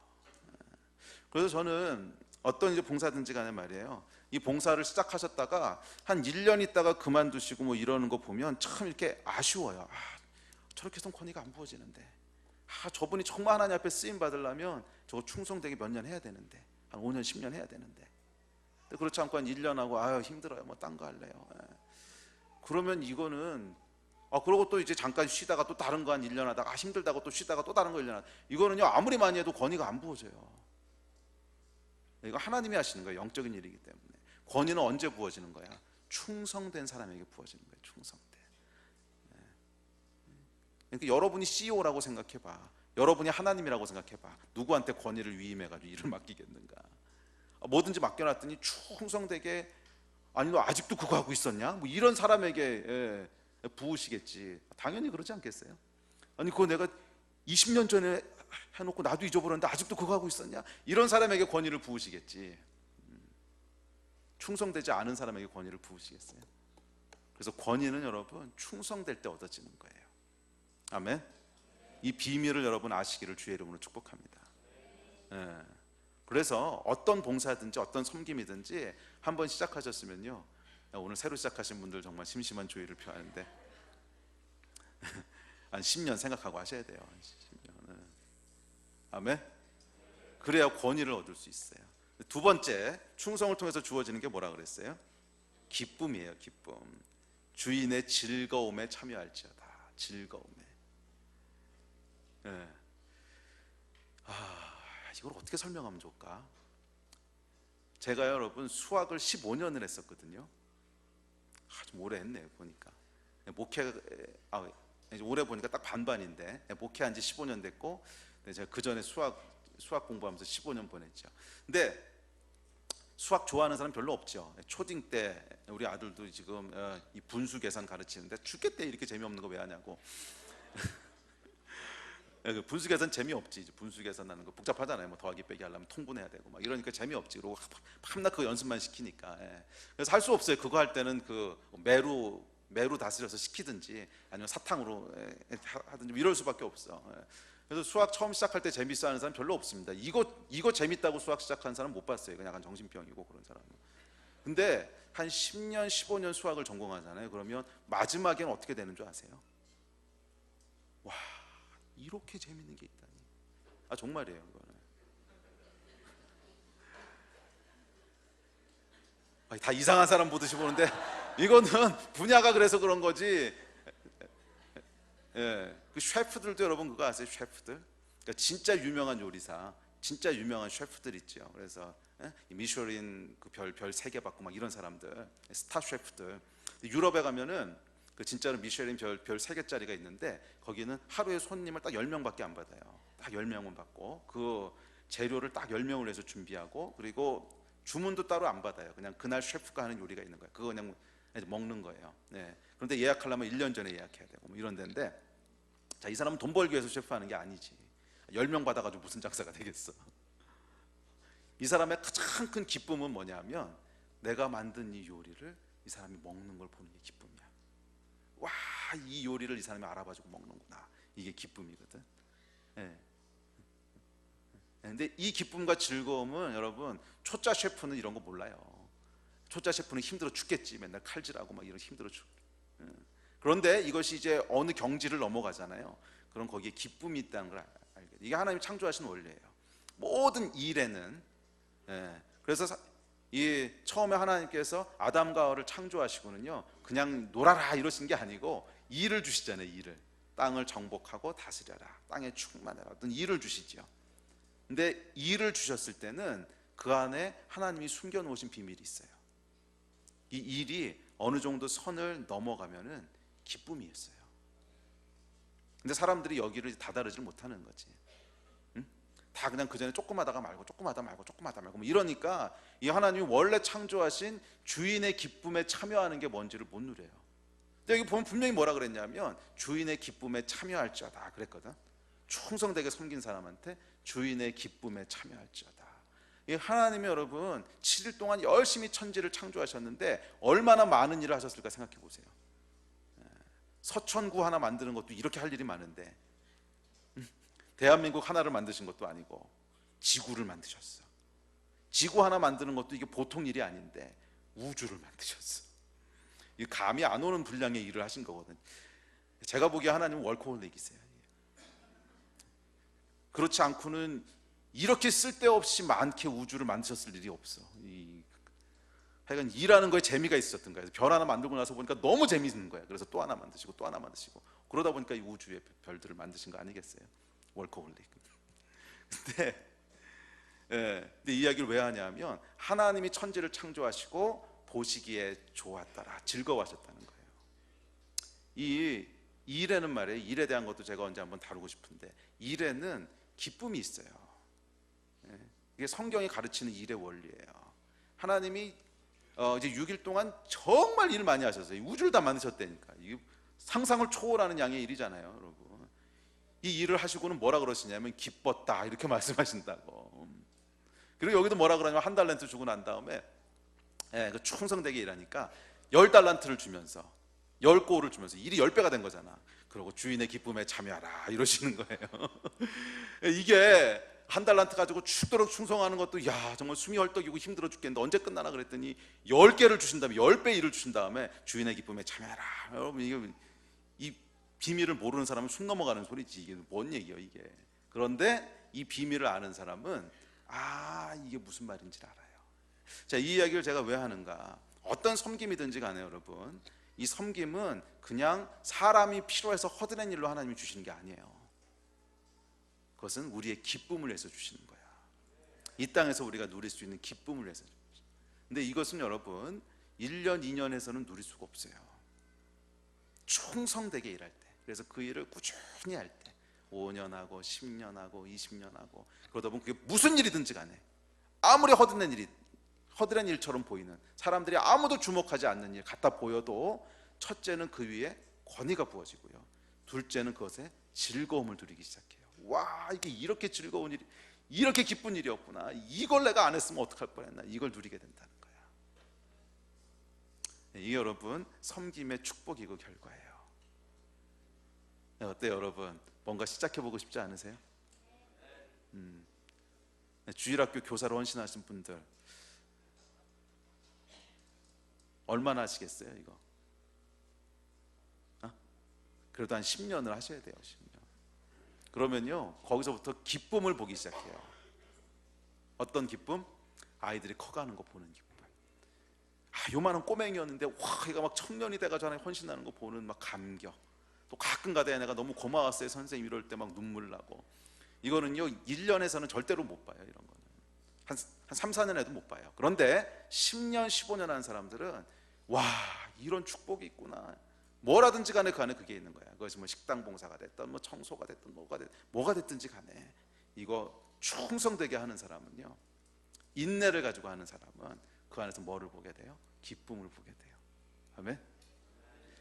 그래서 저는 어떤 이제 봉사든지 간에 말이에요, 이 봉사를 시작하셨다가 한 1년 있다가 그만두시고 뭐 이러는 거 보면 참 이렇게 아쉬워요. 저렇게 해서 권위가 안 부어지는데, 저분이 정말 하나님 앞에 쓰임 받으려면 저거 충성되게 몇 년 해야 되는데, 한 5년 10년 해야 되는데, 그렇지 않고 한 1년 하고 힘들어요, 뭐 딴 거 할래요. 그러면 이거는 그러고 또 이제 잠깐 쉬다가 또 다른 거 한 1년 하다가 힘들다고 또 쉬다가 또 다른 거 1년 하다가, 이거는요 아무리 많이 해도 권위가 안 부어져요. 이거 하나님이 하시는 거예요. 영적인 일이기 때문에. 권위는 언제 부어지는 거야? 충성된 사람에게 부어지는 거예요. 충성된. 그러니까 여러분이 CEO라고 생각해봐. 여러분이 하나님이라고 생각해봐. 누구한테 권위를 위임해가지고 일을 맡기겠는가? 뭐든지 맡겨놨더니 충성되게, 아니 너 아직도 그거 하고 있었냐? 뭐 이런 사람에게 부으시겠지. 당연히 그러지 않겠어요? 아니 그거 내가 20년 전에 해놓고 나도 잊어버렸는데 아직도 그거 하고 있었냐? 이런 사람에게 권위를 부으시겠지. 충성되지 않은 사람에게 권위를 부으시겠어요? 그래서 권위는 여러분 충성될 때 얻어지는 거예요. 아멘. 이 비밀을 여러분 아시기를 주의 이름으로 축복합니다. 그래서 어떤 봉사든지 어떤 섬김이든지 한번 시작하셨으면요, 오늘 새로 시작하신 분들 정말 심심한 주의를 표하는데 한 10년 생각하고 하셔야 돼요. 10년. 아멘. 그래야 권위를 얻을 수 있어요. 두 번째, 충성을 통해서 주어지는 게 뭐라 그랬어요? 기쁨이에요. 기쁨. 주인의 즐거움에 참여할지어다. 즐거움에. 네. 이걸 어떻게 설명하면 좋을까? 제가 여러분 수학을 15년을 했었거든요. 좀 오래 했네요. 보니까 목회 올해 보니까 딱 반반인데, 목회한 지 15년 됐고, 제가 그 전에 수학 공부하면서 15년 보냈죠. 근데 수학 좋아하는 사람 별로 없죠. 초딩 때 우리 아들도 지금 이 분수 계산 가르치는데 죽겠대. 이렇게 재미없는 거 왜 하냐고. 분수 계산 재미없지. 분수 계산하는 거 복잡하잖아요. 뭐 더하기 빼기 하려면 통분해야 되고 막 이러니까 재미없지. 그리고 밤낮 그 연습만 시키니까. 그래서 할 수 없어요. 그거 할 때는 그 매루 다스려서 시키든지 아니면 사탕으로 하든지 이럴 수밖에 없어. 그래서 수학 처음 시작할 때 재밌어 하는 사람 별로 없습니다. 이거 재밌다고 수학 시작하는 사람 못 봤어요. 그냥 약간 정신병이고 그런 사람은. 근데 한 10년, 15년 수학을 전공하잖아요. 그러면 마지막에는 어떻게 되는 줄 아세요? 와, 이렇게 재밌는 게 있다니. 정말이에요. 이거는 다 이상한 사람 보듯이 보는데 이거는 분야가 그래서 그런 거지. 그 셰프들도 여러분 그거 아세요? 셰프들? 그러니까 진짜 유명한 요리사, 진짜 유명한 셰프들 있죠. 그래서 미슐린 그 별 3개 받고 막 이런 사람들, 스타 셰프들. 유럽에 가면은 그 진짜로 미슐린 별 3개짜리가 있는데 거기는 하루에 손님을 딱 10명밖에 안 받아요. 딱 10명은 받고 그 재료를 딱 10명을 해서 준비하고, 그리고 주문도 따로 안 받아요. 그냥 그날 셰프가 하는 요리가 있는 거예요. 그거 그냥 먹는 거예요. 그런데 예약하려면 1년 전에 예약해야 되고 뭐 이런 데인데, 자, 이 사람은 돈 벌기 위해서 셰프하는 게 아니지. 10명 받아가지고 무슨 장사가 되겠어. 이 사람의 가장 큰 기쁨은 뭐냐면 내가 만든 이 요리를 이 사람이 먹는 걸 보는 게 기쁨이야. 와, 이 요리를 이 사람이 알아봐주고 먹는구나. 이게 기쁨이거든. 근데 이 기쁨과 즐거움은 여러분, 초짜 셰프는 이런 거 몰라요. 초짜 셰프는 힘들어 죽겠지. 맨날 칼질하고 막 이런 힘들어 죽. 그런데 이것이 이제 어느 경지를 넘어가잖아요. 그럼 거기에 기쁨이 있다는 걸 알게 돼요. 이게 하나님이 창조하신 원리예요. 모든 일에는. 그래서 이 처음에 하나님께서 아담과 하와를 창조하시고는요, 그냥 놀아라 이러신 게 아니고 일을 주시잖아요. 일을. 땅을 정복하고 다스려라. 땅에 충만해라. 어떤 일을 주시죠. 근데 일을 주셨을 때는 그 안에 하나님이 숨겨놓으신 비밀이 있어요. 이 일이 어느 정도 선을 넘어가면은 기쁨이었어요. 근데 사람들이 여기를 다다르지 못하는 거지. 다 그냥 그 전에 조금 하다가 말고 뭐 이러니까 이 하나님이 원래 창조하신 주인의 기쁨에 참여하는 게 뭔지를 못 누려요. 근데 여기 보면 분명히 뭐라 그랬냐면 주인의 기쁨에 참여할지어다 그랬거든. 충성되게 섬긴 사람한테 주인의 기쁨에 참여할지어다. 이 하나님이 여러분 7일 동안 열심히 천지를 창조하셨는데 얼마나 많은 일을 하셨을까 생각해 보세요. 서천구 하나 만드는 것도 이렇게 할 일이 많은데, 대한민국 하나를 만드신 것도 아니고 지구를 만드셨어. 지구 하나 만드는 것도 이게 보통 일이 아닌데 우주를 만드셨어. 이 감이 안 오는 분량의 일을 하신 거거든. 제가 보기에 하나님은 월코홀릭이세요. 그렇지 않고는 이렇게 쓸데없이 많게 우주를 만드셨을 일이 없어. 하여간 일하는 거에 재미가 있었던 거예요. 별 하나 만들고 나서 보니까 너무 재미있는 거예요. 그래서 또 하나 만드시고 또 하나 만드시고 그러다 보니까 이 우주의 별들을 만드신 거 아니겠어요? 월커홀릭. 근데 이 이야기를 왜 하냐면 하나님이 천지를 창조하시고 보시기에 좋았더라, 즐거워하셨다는 거예요. 이 일에는 말이에요. 일에 대한 것도 제가 언제 한번 다루고 싶은데, 일에는 기쁨이 있어요. 이게 성경이 가르치는 일의 원리예요. 하나님이 이제 6일 동안 정말 일을 많이 하셨어요. 우주를 다 만드셨다니까. 이게 상상을 초월하는 양의 일이잖아요, 여러분. 이 일을 하시고는 뭐라 그러시냐면 기뻤다 이렇게 말씀하신다고. 그리고 여기도 뭐라 그러냐면 한 달란트 주고 난 다음에 그 충성되게 일하니까 10달란트를 주면서 10고를 주면서 일이 10배가 된 거잖아. 그리고 주인의 기쁨에 참여하라 이러시는 거예요. 이게 한 달란트 가지고 죽도록 충성하는 것도 야 정말 숨이 헐떡이고 힘들어 죽겠는데 언제 끝나나 그랬더니 10개를 주신 다음에 10배 일을 주신 다음에 주인의 기쁨에 참여해라. 여러분 이게 이 비밀을 모르는 사람은 숨 넘어가는 소리지. 이게 뭔 얘기예요 이게. 그런데 이 비밀을 아는 사람은 이게 무슨 말인지 알아요. 자, 이 이야기를 제가 왜 하는가? 어떤 섬김이든지 간에 여러분, 이 섬김은 그냥 사람이 필요해서 허드렛 일로 하나님이 주시는 게 아니에요. 그것은 우리의 기쁨을 위해서 주시는 거야. 이 땅에서 우리가 누릴 수 있는 기쁨을 위해서. 근데 이것은 여러분 1년 2년에서는 누릴 수가 없어요. 충성되게 일할 때, 그래서 그 일을 꾸준히 할 때 5년 하고 10년 하고 20년 하고 그러다 보면 그게 무슨 일이든지 간에 아무리 허드렛 일처럼 보이는, 사람들이 아무도 주목하지 않는 일 같아 보여도 첫째는 그 위에 권위가 부어지고요, 둘째는 그것에 즐거움을 누리기 시작해요. 와, 이게 이렇게 즐거운 일이, 이렇게 기쁜 일이었구나, 이걸 내가 안 했으면 어떡할 뻔했나, 이걸 누리게 된다는 거야. 이게 여러분 섬김의 축복이고 결과예요. 어때요 여러분? 뭔가 시작해보고 싶지 않으세요? 주일학교 교사로 헌신하신 분들 얼마나 하시겠어요 이거? 그래도 한 10년을 하셔야 돼요. 10년. 그러면요 거기서부터 기쁨을 보기 시작해요. 어떤 기쁨? 아이들이 커가는 거 보는 기쁨. 요만한 꼬맹이였는데 와 얘가 막 청년이 돼가지고 하나님 헌신하는 거 보는 막 감격. 또 가끔가다 내가 너무 고마웠어요 선생님 이럴 때 막 눈물 나고. 이거는요 1년에서는 절대로 못 봐요. 이런 거는 한 3, 4년 해도 못 봐요. 그런데 10년 15년 하는 사람들은 와 이런 축복이 있구나, 뭐라든지 간에 그 안에 그게 있는 거야. 그것이 뭐 식당 봉사가 됐든 뭐 청소가 됐든 뭐가 됐든지 간에 이거 충성되게 하는 사람은요, 인내를 가지고 하는 사람은 그 안에서 뭐를 보게 돼요? 기쁨을 보게 돼요. 아멘.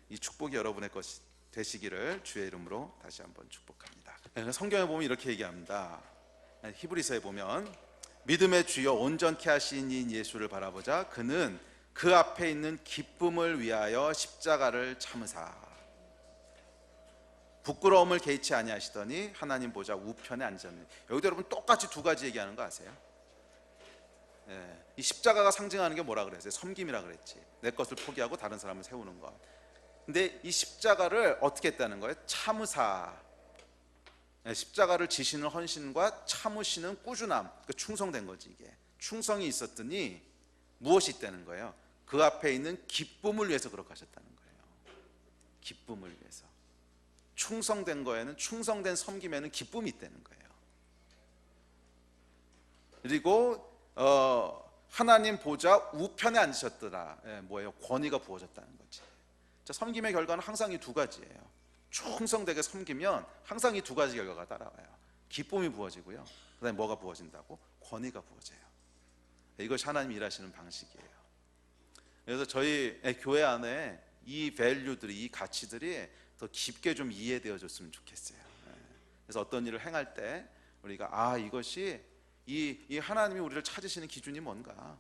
이 축복이 여러분의 것이 되시기를 주의 이름으로 다시 한번 축복합니다. 성경에 보면 이렇게 얘기합니다. 히브리서에 보면 믿음의 주여 온전케 하신 이 예수를 바라보자. 그는 그 앞에 있는 기쁨을 위하여 십자가를 참으사 부끄러움을 개의치 아니하시더니 하나님 보좌 우편에 앉으셨네. 여기도 여러분 똑같이 두 가지 얘기하는 거 아세요? 이 십자가가 상징하는 게 뭐라 그랬어요? 섬김이라 그랬지. 내 것을 포기하고 다른 사람을 세우는 것. 근데 이 십자가를 어떻게 했다는 거예요? 참으사. 십자가를 지시는 헌신과 참으시는 꾸준함, 그러니까 충성된 거지. 이게 충성이 있었더니 무엇이 있다는 거예요? 그 앞에 있는 기쁨을 위해서 그렇게 하셨다는 거예요. 기쁨을 위해서. 충성된 거에는, 충성된 섬김에는 기쁨이 있다는 거예요. 그리고 하나님 보좌 우편에 앉으셨더라. 뭐예요? 권위가 부어졌다는 거지. 자, 섬김의 결과는 항상 이 두 가지예요. 충성되게 섬기면 항상 이 두 가지 결과가 따라와요. 기쁨이 부어지고요, 그 다음에 뭐가 부어진다고? 권위가 부어져요. 이것이 하나님이 일하시는 방식이에요. 그래서 저희 교회 안에 이 밸류들이, 이 가치들이 더 깊게 좀 이해되어졌으면 좋겠어요. 그래서 어떤 일을 행할 때 우리가 이것이 이 하나님이 우리를 찾으시는 기준이 뭔가,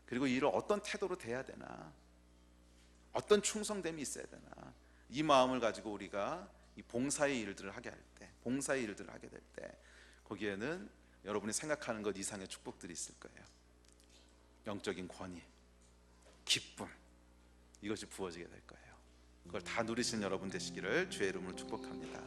그리고 이 일을 어떤 태도로 대해야 되나, 어떤 충성됨이 있어야 되나, 이 마음을 가지고 우리가 이 봉사의 일들을 하게 할 때, 봉사의 일들을 하게 될 때 거기에는 여러분이 생각하는 것 이상의 축복들이 있을 거예요. 영적인 권위, 기쁨, 이것이 부어지게 될 거예요. 그걸 다 누리시는 여러분 되시기를 주의 이름으로 축복합니다.